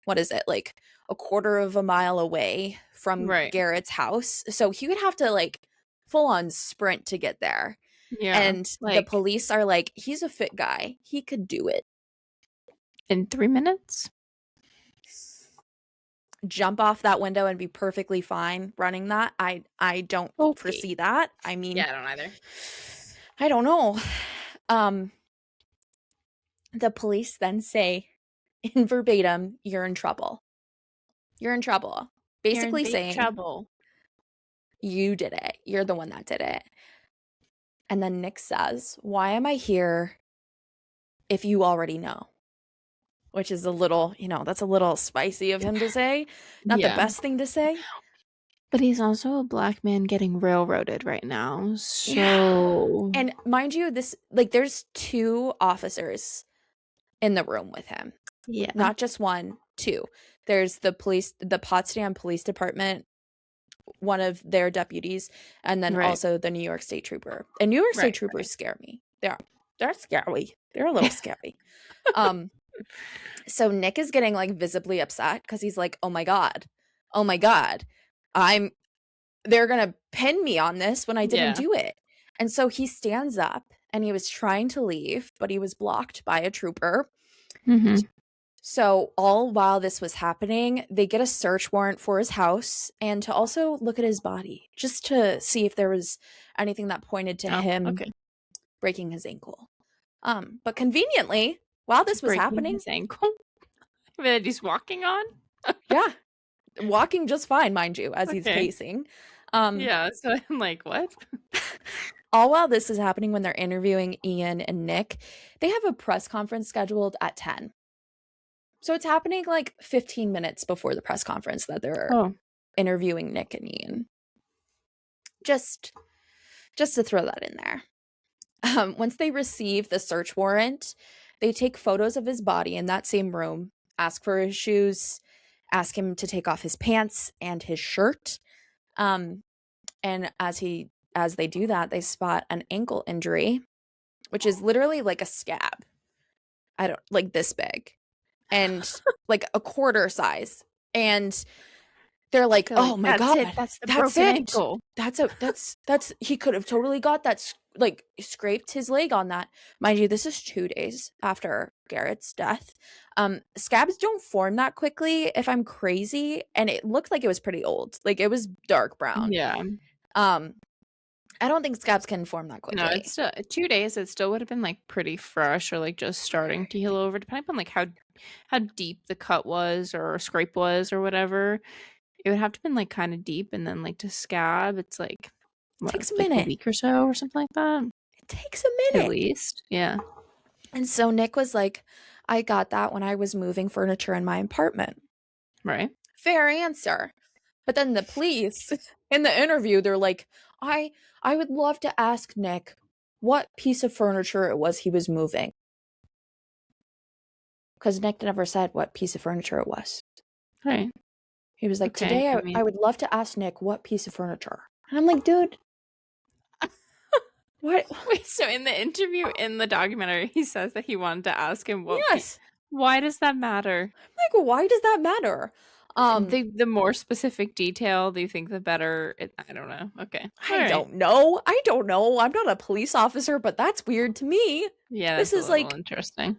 what is it, like a quarter of a mile away from Right. Garrett's house. So he would have to like full on sprint to get there. Yeah. And the Like police are like, he's a fit guy. He could do it. in 3 minutes? Jump off that window and be perfectly fine running that. I don't Okay. foresee that. I mean, Yeah, I don't either. I don't know. Um the police then say in verbatim, you're in trouble. You're in trouble. You're in Basically big saying trouble. you did it. You're the one that did it. And then Nick says, "Why am I here if you already know?" Which is a little, that's a little spicy of him to say. Not the Yeah. best thing to say. But he's also a black man getting railroaded right now. Yeah. So And mind you, there's 2 officers in the room with him. yeah. Not just 1, 2. There's the Potsdam Police Department, one of their deputies, and then Right. also the New York State Trooper. And New York State Troopers scare me. They're scary. They're a little scary. So Nick is getting like visibly upset because he's like, oh my God, they're gonna pin me on this when I didn't do it. And so he stands up and he was trying to leave, but he was blocked by a trooper. Mm-hmm. So all while this was happening, they get a search warrant for his house and to also look at his body, just to see if there was anything that pointed to him breaking his ankle. But conveniently, while this was happening, his ankle that he's walking on. Yeah, walking just fine, mind you, as he's pacing. Yeah, so I'm like, what? All while this is happening, when they're interviewing Ian and Nick, they have a press conference scheduled at 10. So it's happening like 15 minutes before the press conference that they're interviewing Nick and Ian. Just to throw that in there. Once they receive the search warrant, they take photos of his body in that same room, ask for his shoes, ask him to take off his pants and his shirt. And as they do that, they spot an ankle injury, which is literally like a scab. Like this big. And like a quarter size. And they're like, oh my God, that's the broken ankle. That's he could have totally got that, like scraped his leg on that. Mind you, this is 2 days after Garrett's death. Scabs don't form that quickly if I'm crazy. And it looked like it was pretty old. Like it was dark brown. Yeah. I don't think scabs can form that quickly. No, it's still 2 days. It still would have been like pretty fresh or like just starting to heal over, depending on like how deep the cut was or scrape was or whatever. It would have to have been like kind of deep, and then like to scab, it's like takes a like minute, a week or so or something like that. It takes a minute at least, yeah. And so Nick was like, I got that when I was moving furniture in my apartment. Right. Fair answer. But then the police in the interview, they're like, I would love to ask Nick what piece of furniture it was he was moving. Because Nick never said what piece of furniture it was. Right. He was like, today I would love to ask Nick what piece of furniture. And I'm like, dude. What? Wait, so in the interview in the documentary, he says that he wanted to ask him what. Yes. Why does that matter? Like, why does that matter? The more specific detail, do you think the better? I don't know. Okay. I don't know. I'm not a police officer, but that's weird to me. Yeah, this is like interesting.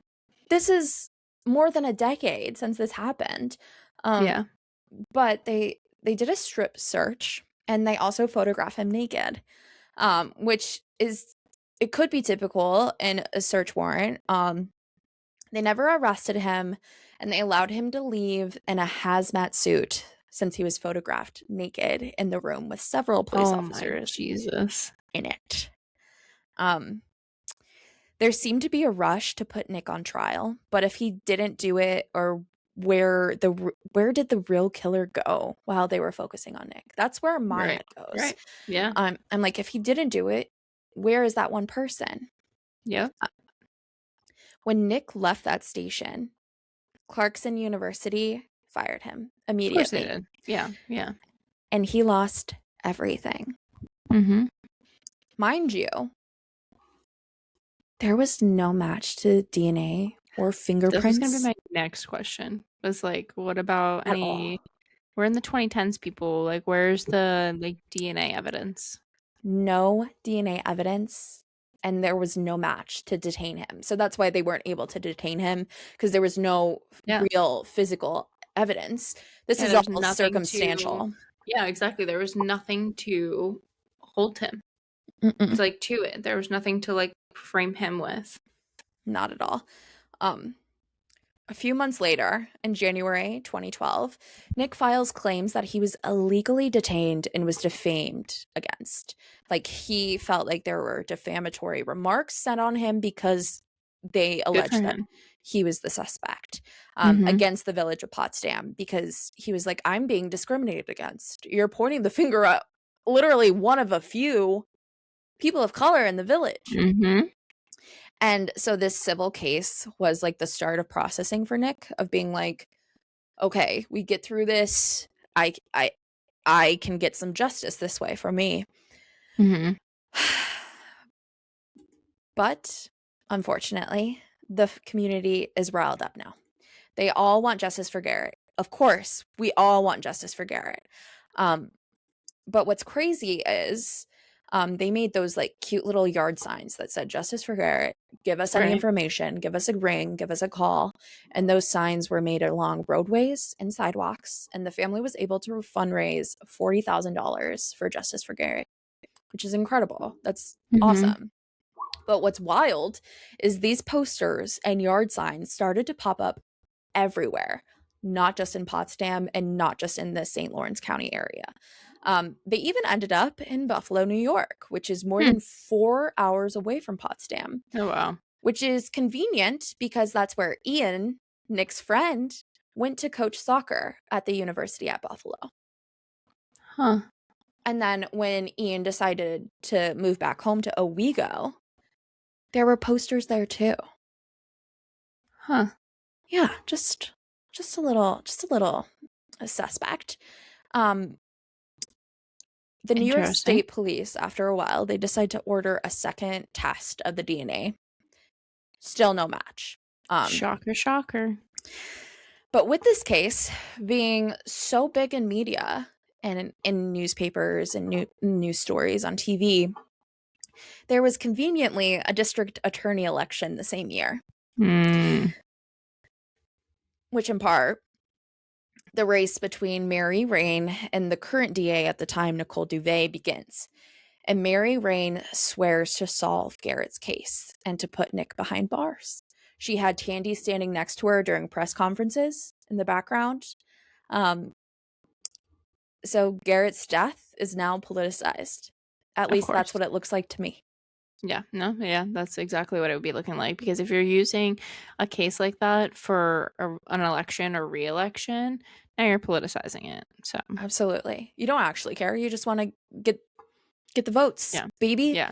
This is more than a decade since this happened. Yeah. But they did a strip search and they also photograph him naked, which it could be typical in a search warrant. They never arrested him and they allowed him to leave in a hazmat suit since he was photographed naked in the room with several police officers in it. There seemed to be a rush to put Nick on trial, but if he didn't do it, or where did the real killer go while they were focusing on Nick? That's where my head goes. Right. Yeah. I'm like, if he didn't do it, where is that one person? Yeah. When Nick left that station, Clarkson University fired him immediately. Of course they did. Yeah. Yeah. And he lost everything. Mm-hmm. Mind you, there was no match to DNA or fingerprints. This was gonna be my next question. Was like, what about at all. we're in the 2010s, people. Like, where's the like DNA evidence? No DNA evidence, and there was no match to detain him. So that's why they weren't able to detain him, because there was no Yeah. real physical evidence. This Yeah, is there's all nothing to. circumstantial. Yeah, exactly. There was nothing to hold him. Mm-mm, It's like to it. There was nothing to like frame him with. not at all. A few months later, in January 2012, Nick files claims that he was illegally detained and was defamed against. Like, he felt like there were defamatory remarks sent on him because they Good for alleged that him. he was the suspect, Mhm. against the village of Potsdam, because he was like, I'm being discriminated against. You're pointing the finger at literally one of a few people of color in the village. Mhm. And so this civil case was like the start of processing for Nick, of being like, okay, we get through this. I can get some justice this way for me. Mhm. But unfortunately, the community is riled up now. They all want justice for Garrett. Of course, we all want justice for Garrett. But what's crazy is they made those like cute little yard signs that said justice for Garrett, give us any Right. information, give us a ring, give us a call. And those signs were made along roadways and sidewalks. And the family was able to fundraise $40,000 for justice for Garrett, which is incredible. That's Mhm. awesome. But what's wild is these posters and yard signs started to pop up everywhere, not just in Potsdam and not just in the St. Lawrence County area. They even ended up in Buffalo, New York, which is more than 4 hours away from Potsdam, Oh wow. which is convenient because that's where Ian, Nick's friend, went to coach soccer at the university at Buffalo. Huh. And then when Ian decided to move back home to Owego, there were posters there too. Huh. Yeah, just a little suspect. Um, the New York Interesting. State Police, after a while, they decide to order a second test of the DNA. Still no match. Shocker, shocker. But with this case being so big in media and in newspapers and news stories on TV, there was conveniently a district attorney election the same year, which in part, the race between Mary Rain and the current DA at the time, Nicole Duvet, begins. And Mary Rain swears to solve Garrett's case and to put Nick behind bars. She had Tandy standing next to her during press conferences in the background. So Garrett's death is now politicized. At least that's what it looks like to me. Yeah, no, yeah, that's exactly what it would be looking like. Because if you're using a case like that for an election or re-election, now you're politicizing it. So absolutely, you don't actually care. You just want to get the votes, yeah, baby. yeah.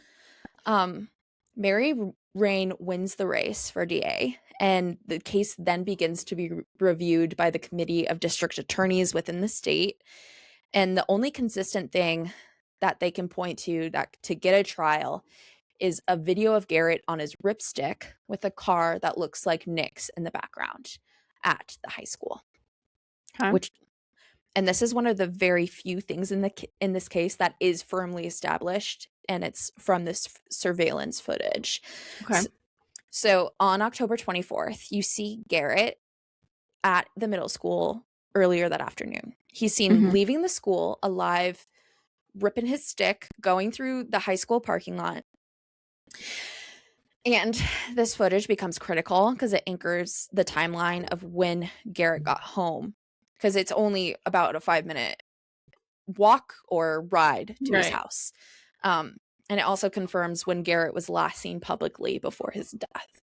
Mary Rain wins the race for DA, and the case then begins to be reviewed by the Committee of District Attorneys within the state. And the only consistent thing that they can point to that to get a trial is a video of Garrett on his ripstick with a car that looks like Nick's in the background at the high school. Okay. And this is one of the very few things in this case that is firmly established, and it's from this surveillance footage. Okay. So on October 24th, you see Garrett at the middle school earlier that afternoon. He's seen leaving the school alive, ripping his stick, going through the high school parking lot. And this footage becomes critical because it anchors the timeline of when Garrett got home, because it's only about a 5-minute walk or ride to his house. And it also confirms when Garrett was last seen publicly before his death.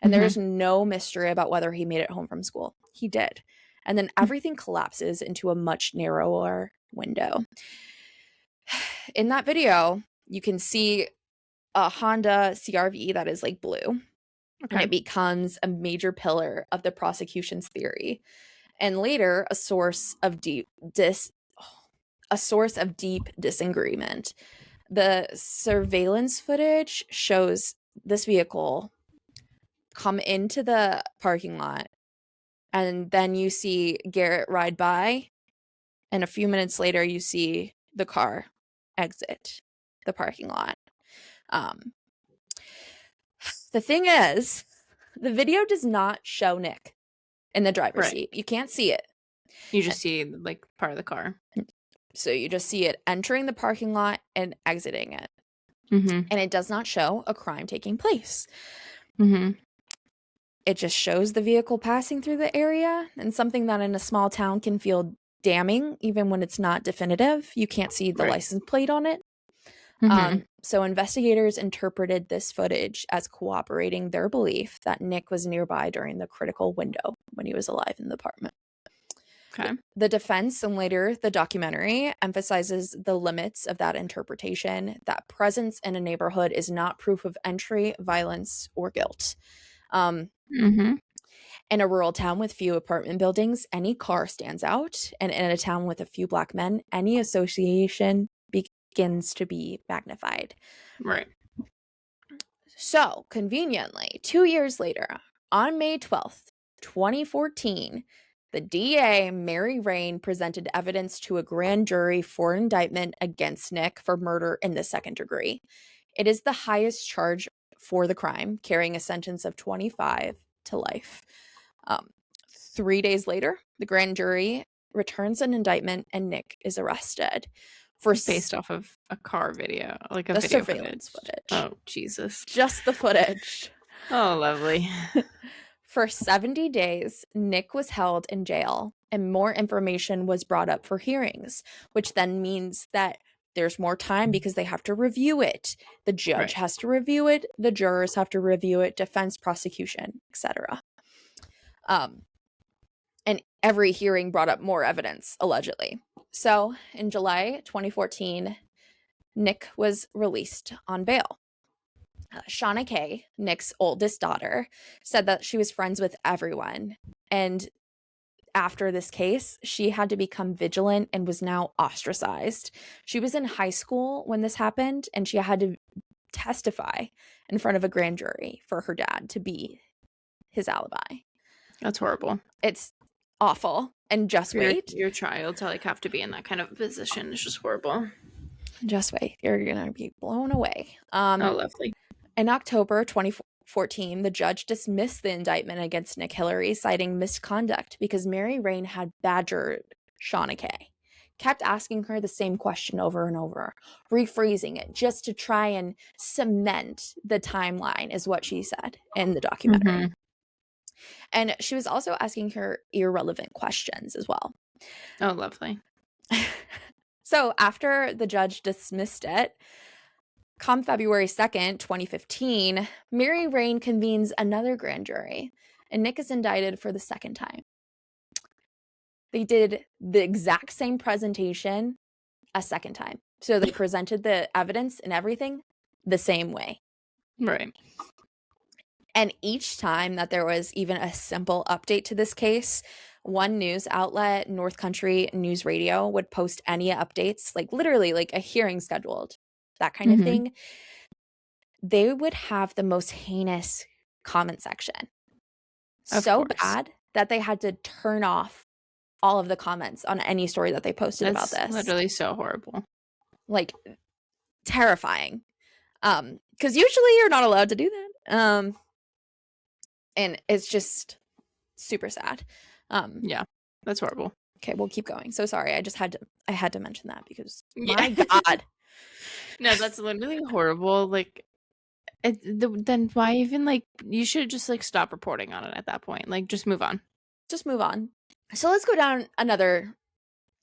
And there's no mystery about whether he made it home from school. He did. And then everything collapses into a much narrower window. In that video, you can see a Honda CRV that is like blue. Okay. And it becomes a major pillar of the prosecution's theory. And later, a source of deep disagreement. The surveillance footage shows this vehicle come into the parking lot, and then you see Garrett ride by, and a few minutes later you see the car exit the parking lot. The thing is, the video does not show Nick in the driver's seat. You can't see it. You just see like part of the car. So you just see it entering the parking lot and exiting it. Mm-hmm. And it does not show a crime taking place. Mm-hmm. It just shows the vehicle passing through the area, and something that in a small town can feel damning even when it's not definitive. You can't see the license plate on it. Mm-hmm. So investigators interpreted this footage as corroborating their belief that Nick was nearby during the critical window when he was alive in the apartment. Okay. The defense and later the documentary emphasizes the limits of that interpretation, that presence in a neighborhood is not proof of entry, violence, or guilt. Mm-hmm. In a rural town with few apartment buildings, any car stands out. And in a town with a few Black men, any association begins to be magnified. Right. So, conveniently, 2 years later, on May 12th, 2014, the DA, Mary Rain, presented evidence to a grand jury for indictment against Nick for murder in the second degree. It is the highest charge for the crime, carrying a sentence of 25 to life. 3 days later, the grand jury returns an indictment and Nick is arrested. Based off of a car video, like a the video surveillance footage. Oh, Jesus. Just the footage. Oh, lovely. For 70 days, Nick was held in jail, and more information was brought up for hearings, which then means that there's more time because they have to review it. The judge has to review it. The jurors have to review it. Defense, prosecution, etc. And every hearing brought up more evidence, allegedly. So in July 2014, Nick was released on bail. Shauna Kay, Nick's oldest daughter, said that she was friends with everyone. And after this case, she had to become vigilant and was now ostracized. She was in high school when this happened, and she had to testify in front of a grand jury for her dad to be his alibi. That's horrible. It's awful. And just wait. Your child to like have to be in that kind of a position is just horrible. Just wait. You're going to be blown away. Oh, lovely. In October 2014, the judge dismissed the indictment against Nick Hillary, citing misconduct because Mary Rain had badgered Shauna Kay, kept asking her the same question over and over, rephrasing it just to try and cement the timeline, is what she said in the documentary. Mm-hmm. And she was also asking her irrelevant questions as well. Oh, lovely. So after the judge dismissed it, come February 2nd, 2015, Mary Rain convenes another grand jury, and Nick is indicted for the second time. They did the exact same presentation a second time. So they presented the evidence and everything the same way. Right. And each time that there was even a simple update to this case, one news outlet, North Country News Radio, would post any updates, like literally like a hearing scheduled, that kind of thing. They would have the most heinous comment section. So bad that they had to turn off all of the comments on any story that they posted about this. Literally so horrible. Like terrifying. Because usually you're not allowed to do that. And it's just super sad. Yeah, that's horrible. Okay, we'll keep going. So sorry, I had to mention that because my God. No, that's literally horrible. Like, then why even like you should just like stop reporting on it at that point. Like, just move on. Just move on. So let's go down another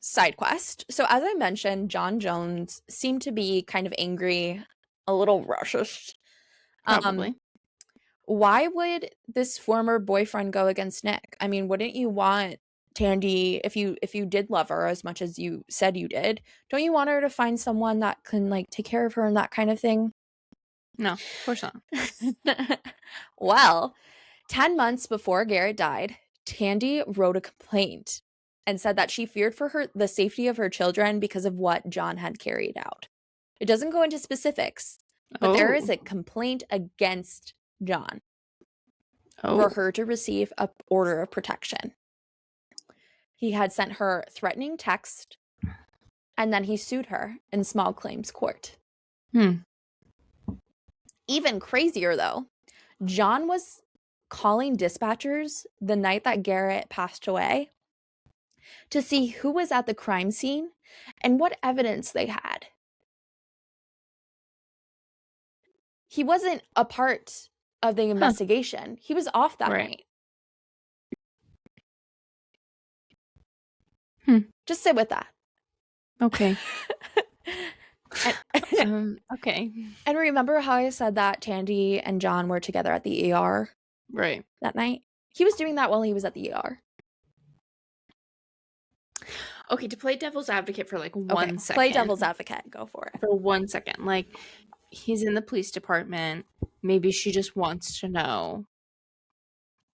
side quest. So as I mentioned, John Jones seemed to be kind of angry, a little racist. Probably. Why would this former boyfriend go against Nick? I mean, wouldn't you want Tandy, if you did love her as much as you said you did, don't you want her to find someone that can like take care of her and that kind of thing? No, of course not. Well, 10 months before Garrett died, Tandy wrote a complaint and said that she feared for the safety of her children because of what John had carried out. It doesn't go into specifics, but there is a complaint against John. for her to receive an order of protection. He had sent her threatening text, and then he sued her in small claims court. Even crazier, though, John was calling dispatchers the night that Garrett passed away to see who was at the crime scene and what evidence they had. He wasn't a part of the investigation. He was off that night. Just sit with that. Okay. Okay. And remember how I said that Tandy and John were together at the ER? Right. That night? He was doing that while he was at the ER. Okay, to play devil's advocate for like 1 second. Play devil's advocate. Go for it. For 1 second. Like, he's in the police department. Maybe she just wants to know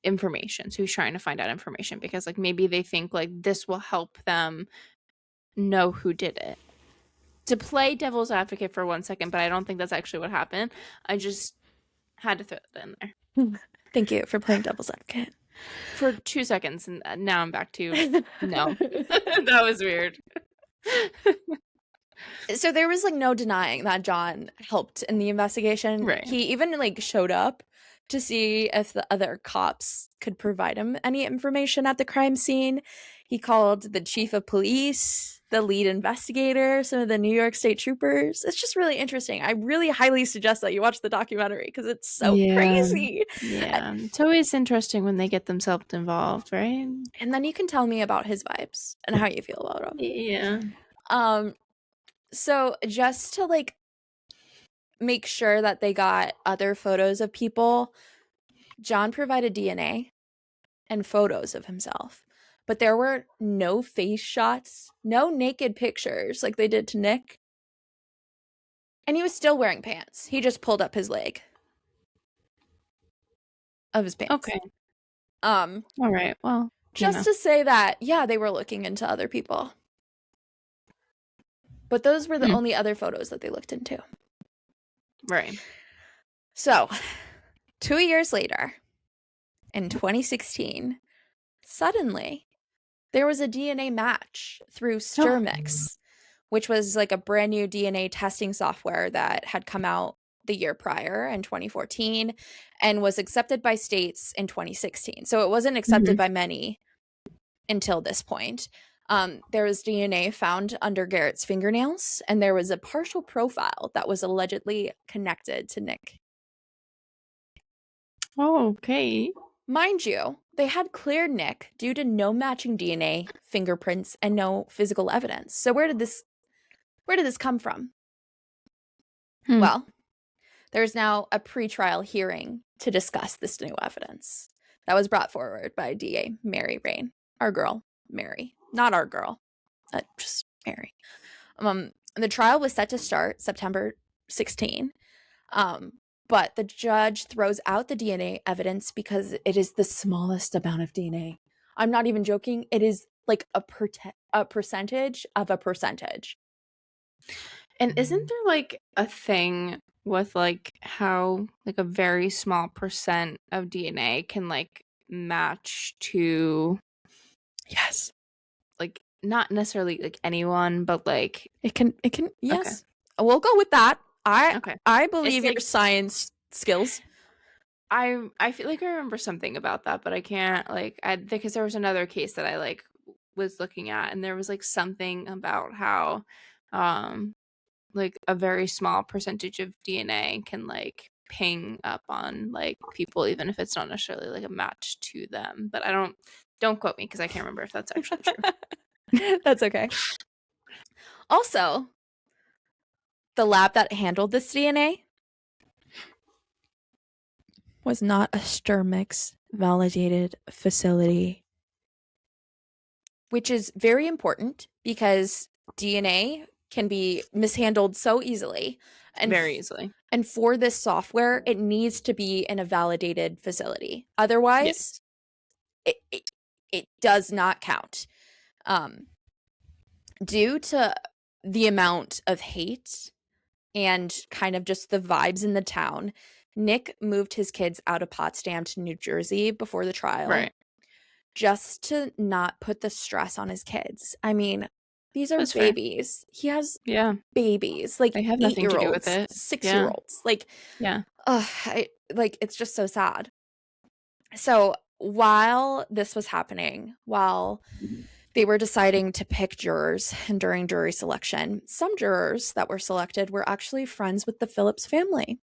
information. So he's trying to find out information because, like, maybe they think, like, this will help them know who did it. To play devil's advocate for 1 second, but I don't think that's actually what happened. I just had to throw that in there. Thank you for playing devil's advocate. For 2 seconds, and now I'm back to no. That was weird. So there was like no denying that John helped in the investigation. Right. He even like showed up to see if the other cops could provide him any information at the crime scene. He called the chief of police, the lead investigator, some of the New York State troopers. It's just really interesting. I really highly suggest that you watch the documentary because it's so crazy. Yeah. It's always interesting when they get themselves involved, right? And then you can tell me about his vibes and how you feel about him. Yeah. So just to like make sure that they got other photos of people, John provided DNA and photos of himself. But there were no face shots, no naked pictures like they did to Nick. And he was still wearing pants. He just pulled up his leg of his pants. Okay. All right. Well, just to say that, yeah, they were looking into other people. But those were the only other photos that they looked into. Right. So, 2 years later, in 2016, suddenly, there was a DNA match through StirMix, which was like a brand new DNA testing software that had come out the year prior in 2014 and was accepted by states in 2016. So it wasn't accepted by many until this point. There was DNA found under Garrett's fingernails, and there was a partial profile that was allegedly connected to Nick. Oh, okay. Mind you, they had cleared Nick due to no matching DNA, fingerprints, and no physical evidence. So where did this come from? Well, there's now a pretrial hearing to discuss this new evidence that was brought forward by DA Mary Rain, our girl, Mary. Not our girl, just Mary. The trial was set to start September 16. But the judge throws out the DNA evidence because it is the smallest amount of DNA. I'm not even joking. It is like a percentage of a percentage. And isn't there like a thing with like how like a very small percent of DNA can like match to like not necessarily like anyone, but like it can yes. Okay. We'll go with that. I believe your like, science skills. I feel like I remember something about that, but I can't because there was another case that I like was looking at, and there was like something about how like a very small percentage of DNA can like ping up on like people even if it's not necessarily like a match to them. But don't quote me because I can't remember if that's actually true. That's okay. Also, the lab that handled this DNA was not a StirMix validated facility, which is very important because DNA can be mishandled so easily and very easily. And for this software, it needs to be in a validated facility. Otherwise, it does not count. Due to the amount of hate and kind of just the vibes in the town, Nick moved his kids out of Potsdam to New Jersey before the trial. Right. Just to not put the stress on his kids. I mean, these are That's fair. babies. He has Yeah. babies, like They have nothing to do with 8-year-olds, it. 6-year-olds. Like, Yeah. it's just so sad. So while this was happening, while they were deciding to pick jurors and during jury selection, some jurors that were selected were actually friends with the Phillips family.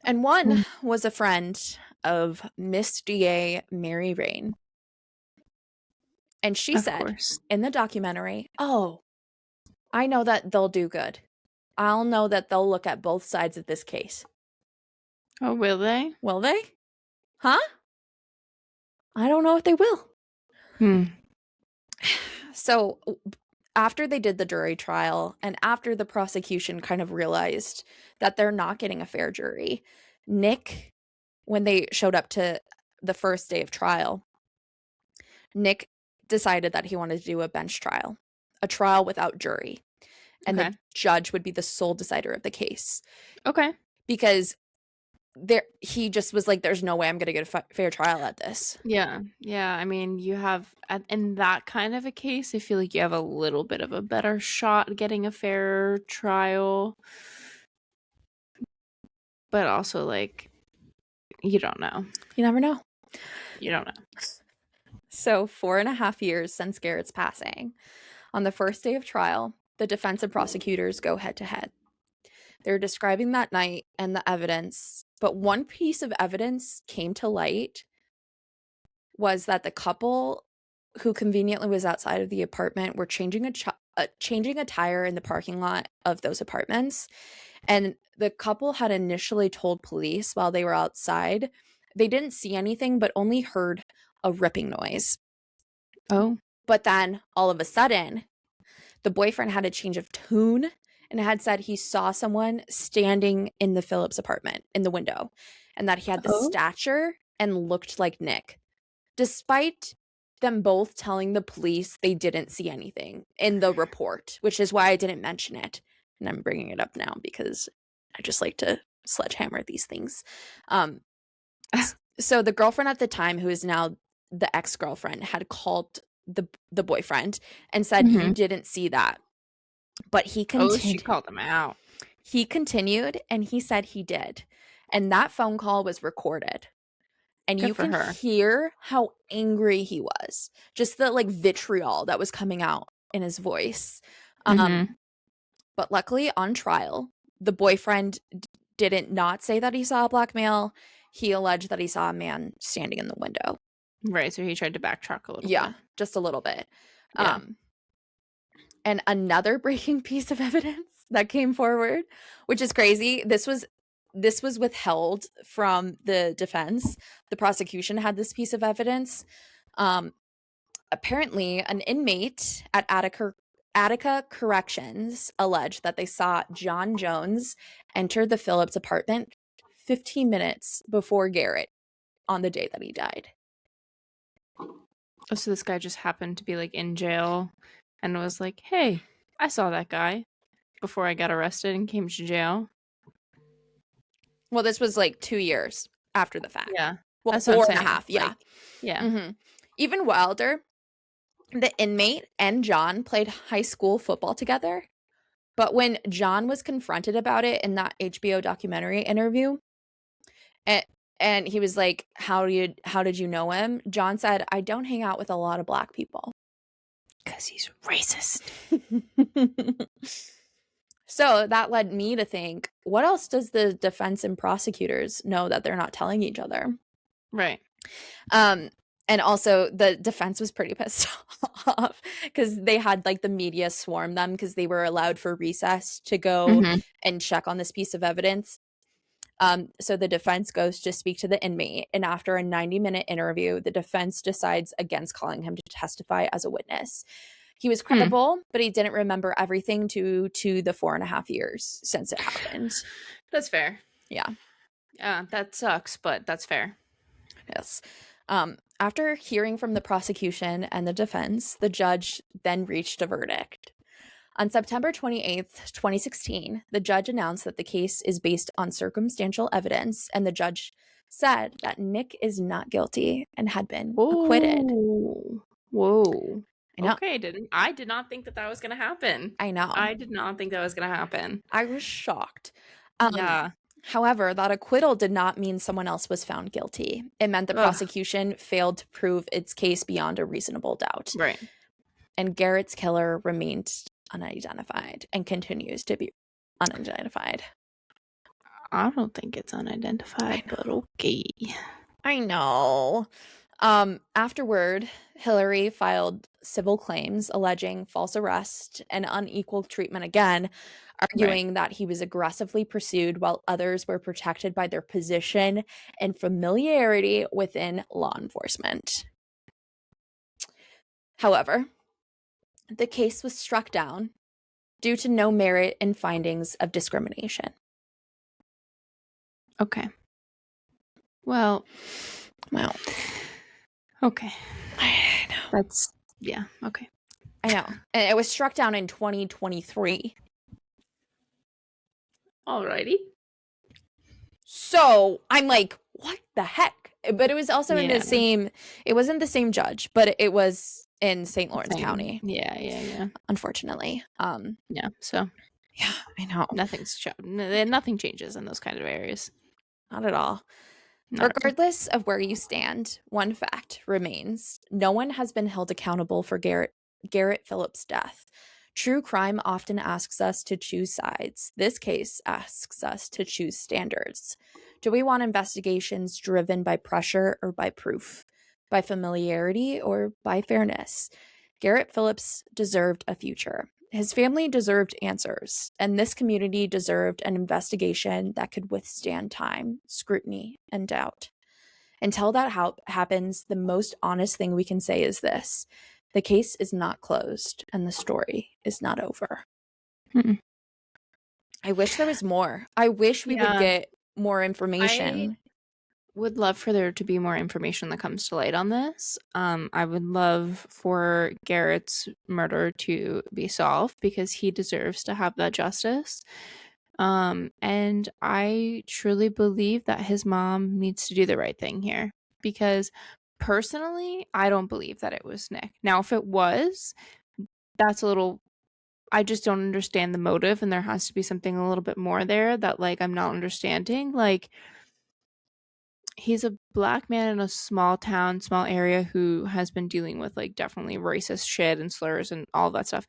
And one was a friend of Miss DA Mary Rain. And she said in the documentary, "Oh, I know that they'll do good. I'll know that they'll look at both sides of this case." Oh, will they? Will they? Huh? I don't know if they will. So after they did the jury trial and after the prosecution kind of realized that they're not getting a fair jury, Nick, when they showed up to the first day of trial, Nick decided that he wanted to do a bench trial, a trial without jury. And the judge would be the sole decider of the case. Okay. Because he just was like, there's no way I'm going to get a fair trial at this. Yeah. Yeah. I mean, you have, in that kind of a case, I feel like you have a little bit of a better shot at getting a fair trial. But also, like, you don't know. You never know. You don't know. So 4.5 years since Garrett's passing, on the first day of trial, the defense and prosecutors go head to head. They're describing that night and the evidence, but one piece of evidence came to light was that the couple who conveniently was outside of the apartment were changing a tire in the parking lot of those apartments. And the couple had initially told police while they were outside they didn't see anything but only heard a ripping noise. Oh. But then all of a sudden, the boyfriend had a change of tune and had said he saw someone standing in the Phillips apartment in the window and that he had the stature and looked like Nick. Despite them both telling the police they didn't see anything in the report, which is why I didn't mention it. And I'm bringing it up now because I just like to sledgehammer these things. So the girlfriend at the time, who is now the ex-girlfriend, had called the boyfriend and said, you didn't see that. But he continued. Oh, she called him out. He continued and he said he did. And that phone call was recorded. And you can hear how angry he was. Just the like vitriol that was coming out in his voice. But luckily on trial, the boyfriend didn't not say that he saw a black male. He alleged that he saw a man standing in the window. Right, so he tried to backtrack a little bit. Yeah, just a little bit. Yeah. And another breaking piece of evidence that came forward, which is crazy. This was withheld from the defense. The prosecution had this piece of evidence. Apparently, an inmate at Attica Corrections alleged that they saw John Jones enter the Phillips apartment 15 minutes before Garrett on the day that he died. Oh, so this guy just happened to be like in jail and was like, hey, I saw that guy before I got arrested and came to jail. Well, this was like 2 years after the fact. Yeah. Well, 4.5. Yeah. Like, yeah. Even wilder, the inmate and John played high school football together. But when John was confronted about it in that HBO documentary interview, and he was like, how did you know him? John said, I don't hang out with a lot of black people. Because he's racist. So that led me to think, what else does the defense and prosecutors know that they're not telling each other? Right. And also the defense was pretty pissed off because they had like the media swarm them because they were allowed for recess to go and check on this piece of evidence. So the defense goes to speak to the inmate, and after a 90-minute interview, the defense decides against calling him to testify as a witness. He was credible, but he didn't remember everything to the 4.5 years since it happened. That's fair. Yeah. Yeah, that sucks, but that's fair. Yes. After hearing from the prosecution and the defense, the judge then reached a verdict. On September 28th, 2016, the judge announced that the case is based on circumstantial evidence, and the judge said that Nick is not guilty and had been acquitted. Whoa. I know. Okay, I did not think that was gonna happen. I know. I did not think that was gonna happen. I was shocked. Yeah. However, that acquittal did not mean someone else was found guilty. It meant the prosecution failed to prove its case beyond a reasonable doubt. Right. And Garrett's killer remained unidentified and continues to be unidentified. I don't think it's unidentified, but okay. I know. Afterward, Hillary filed civil claims alleging false arrest and unequal treatment again, arguing that he was aggressively pursued while others were protected by their position and familiarity within law enforcement. However, the case was struck down due to no merit in findings of discrimination. Okay. Well. Okay. I know. Okay. I know. And it was struck down in 2023. Alrighty. So I'm like, what the heck? But it was also in the same, it wasn't the same judge, but it was in St. Lawrence County. Yeah. Unfortunately. Yeah, so. Yeah, I know. Nothing changes in those kind of areas. Not at all. Regardless of where you stand, one fact remains. No one has been held accountable for Garrett Phillips' death. True crime often asks us to choose sides. This case asks us to choose standards. Do we want investigations driven by pressure or by proof? By familiarity or by fairness? Garrett Phillips deserved a future. His family deserved answers, and this community deserved an investigation that could withstand time, scrutiny, and doubt. Until that happens, the most honest thing we can say is this: the case is not closed, and the story is not over. I wish there was more. I wish we would get more information. I would love for there to be more information that comes to light on this. I would love for Garrett's murder to be solved because he deserves to have that justice. And I truly believe that his mom needs to do the right thing here because personally, I don't believe that it was Nick. Now, if it was, that's a little, I just don't understand the motive, and there has to be something a little bit more there that, like, I'm not understanding. Like, he's a black man in a small town, small area who has been dealing with, like, definitely racist shit and slurs and all that stuff.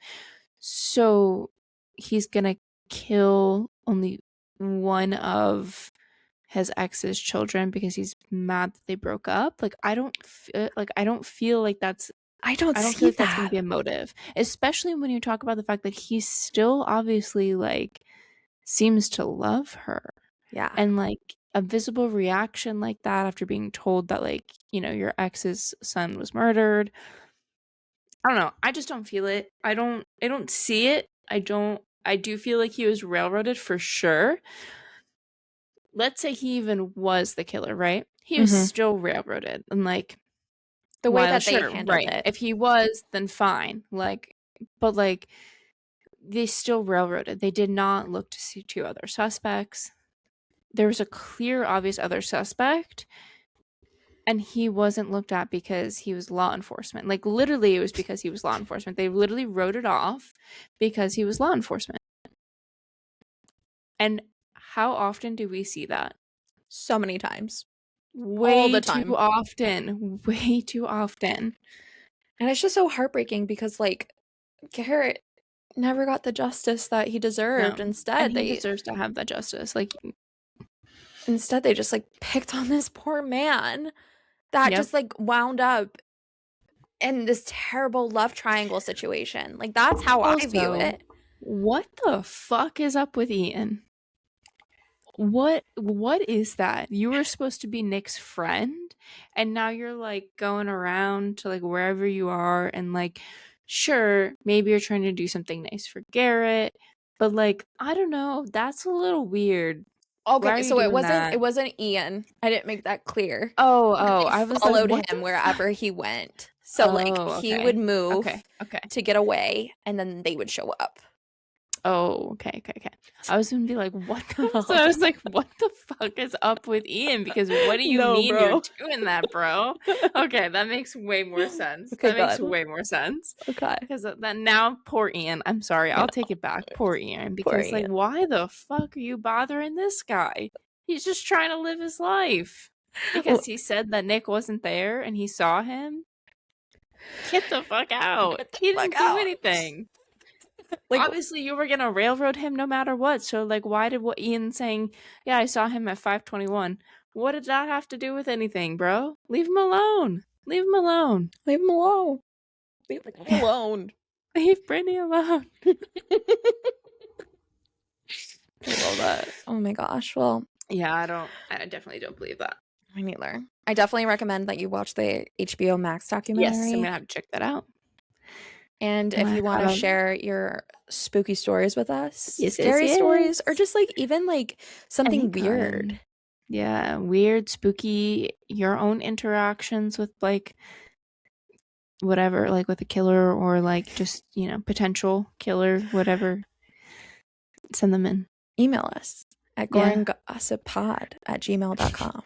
So he's gonna kill only one of his ex's children because he's mad that they broke up. Like, I don't feel like that's I don't feel like that's gonna be a motive, especially when you talk about the fact that he still obviously, like, seems to love her. Yeah. And, like, a visible reaction like that after being told that, like, you know, your ex's son was murdered. I don't know. I just don't feel it. I don't see it. I do feel like he was railroaded for sure. Let's say he even was the killer, right? He was still railroaded. And, like, the way that they handled it. If he was, then fine. Like, but, like, they still railroaded. They did not look to see two other suspects. There was a clear, obvious other suspect, and he wasn't looked at because he was law enforcement. Like, literally, it was because he was law enforcement. They literally wrote it off because he was law enforcement. And how often do we see that? So many times. All the time. Way too often. And it's just so heartbreaking because, like, Garrett never got the justice that he deserved. No. Instead, he deserves to have that justice. Like, instead, they just, like, picked on this poor man that just, like, wound up in this terrible love triangle situation. Like, that's how I view it. What the fuck is up with Ian? What is that? You were supposed to be Nick's friend, and now you're, like, going around to, like, wherever you are, and, like, sure, maybe you're trying to do something nice for Garrett, but, like, I don't know, that's a little weird. Okay, so it wasn't Ian. I didn't make that clear. I was followed him wherever he went. So, like, he would move to get away, and then they would show up. Oh, okay. I was gonna be like, what the so I was like, what the fuck is up with Ian? Because what do you mean bro. you're doing that, bro? Okay, that makes way more sense. Okay, that makes way more sense. Okay. Because then now, poor Ian. I'm sorry, I'll take it back. Poor Ian. Because like, why the fuck are you bothering this guy? He's just trying to live his life. Because he said that Nick wasn't there and he saw him. Get the fuck out. He didn't do anything. Like, obviously you were gonna railroad him no matter what, so like why did what Ian saying, yeah, I saw him at 5:21, what did that have to do with anything, bro? Leave him alone. Leave him alone. Leave him alone. Leave him alone. Leave Brittany alone. I love that. Oh my gosh. Well, yeah, I definitely don't believe that. Me neither. I definitely recommend that you watch the HBO Max documentary. Yes, I'm gonna have to check that out. And if you want to share your spooky stories with us, scary stories, or just like even like something weird. Yeah, weird, spooky, your own interactions with like whatever, like with a killer or like just, you know, potential killer, whatever. Send them in. Email us at goreandgossippod@gmail.com.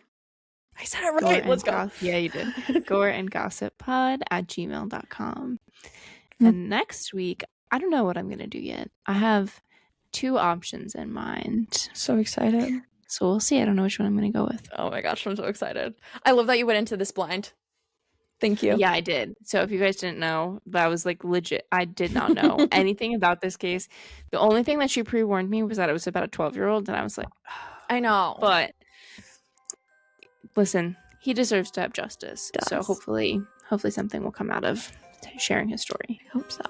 I said it right. Let's go. Yeah, you did. goreandgossippod@gmail.com. And next week, I don't know what I'm going to do yet. I have 2 options in mind. So excited. So we'll see. I don't know which one I'm going to go with. Oh my gosh, I'm so excited. I love that you went into this blind. Thank you. Yeah, I did. So if you guys didn't know, that was like legit. I did not know anything about this case. The only thing that she pre-warned me was that it was about a 12-year-old, and I was like, oh. I know. But listen, he deserves to have justice. So hopefully something will come out of sharing his story. I hope so.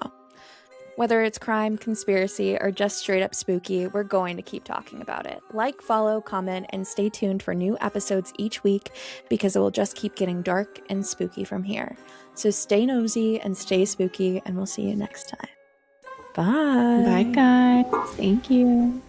Whether it's crime, conspiracy, or just straight up spooky, we're going to keep talking about it. Like, follow, comment, and stay tuned for new episodes each week because it will just keep getting dark and spooky from here. So stay nosy and stay spooky, and we'll see you next time. Bye. Bye, guys. Thank you.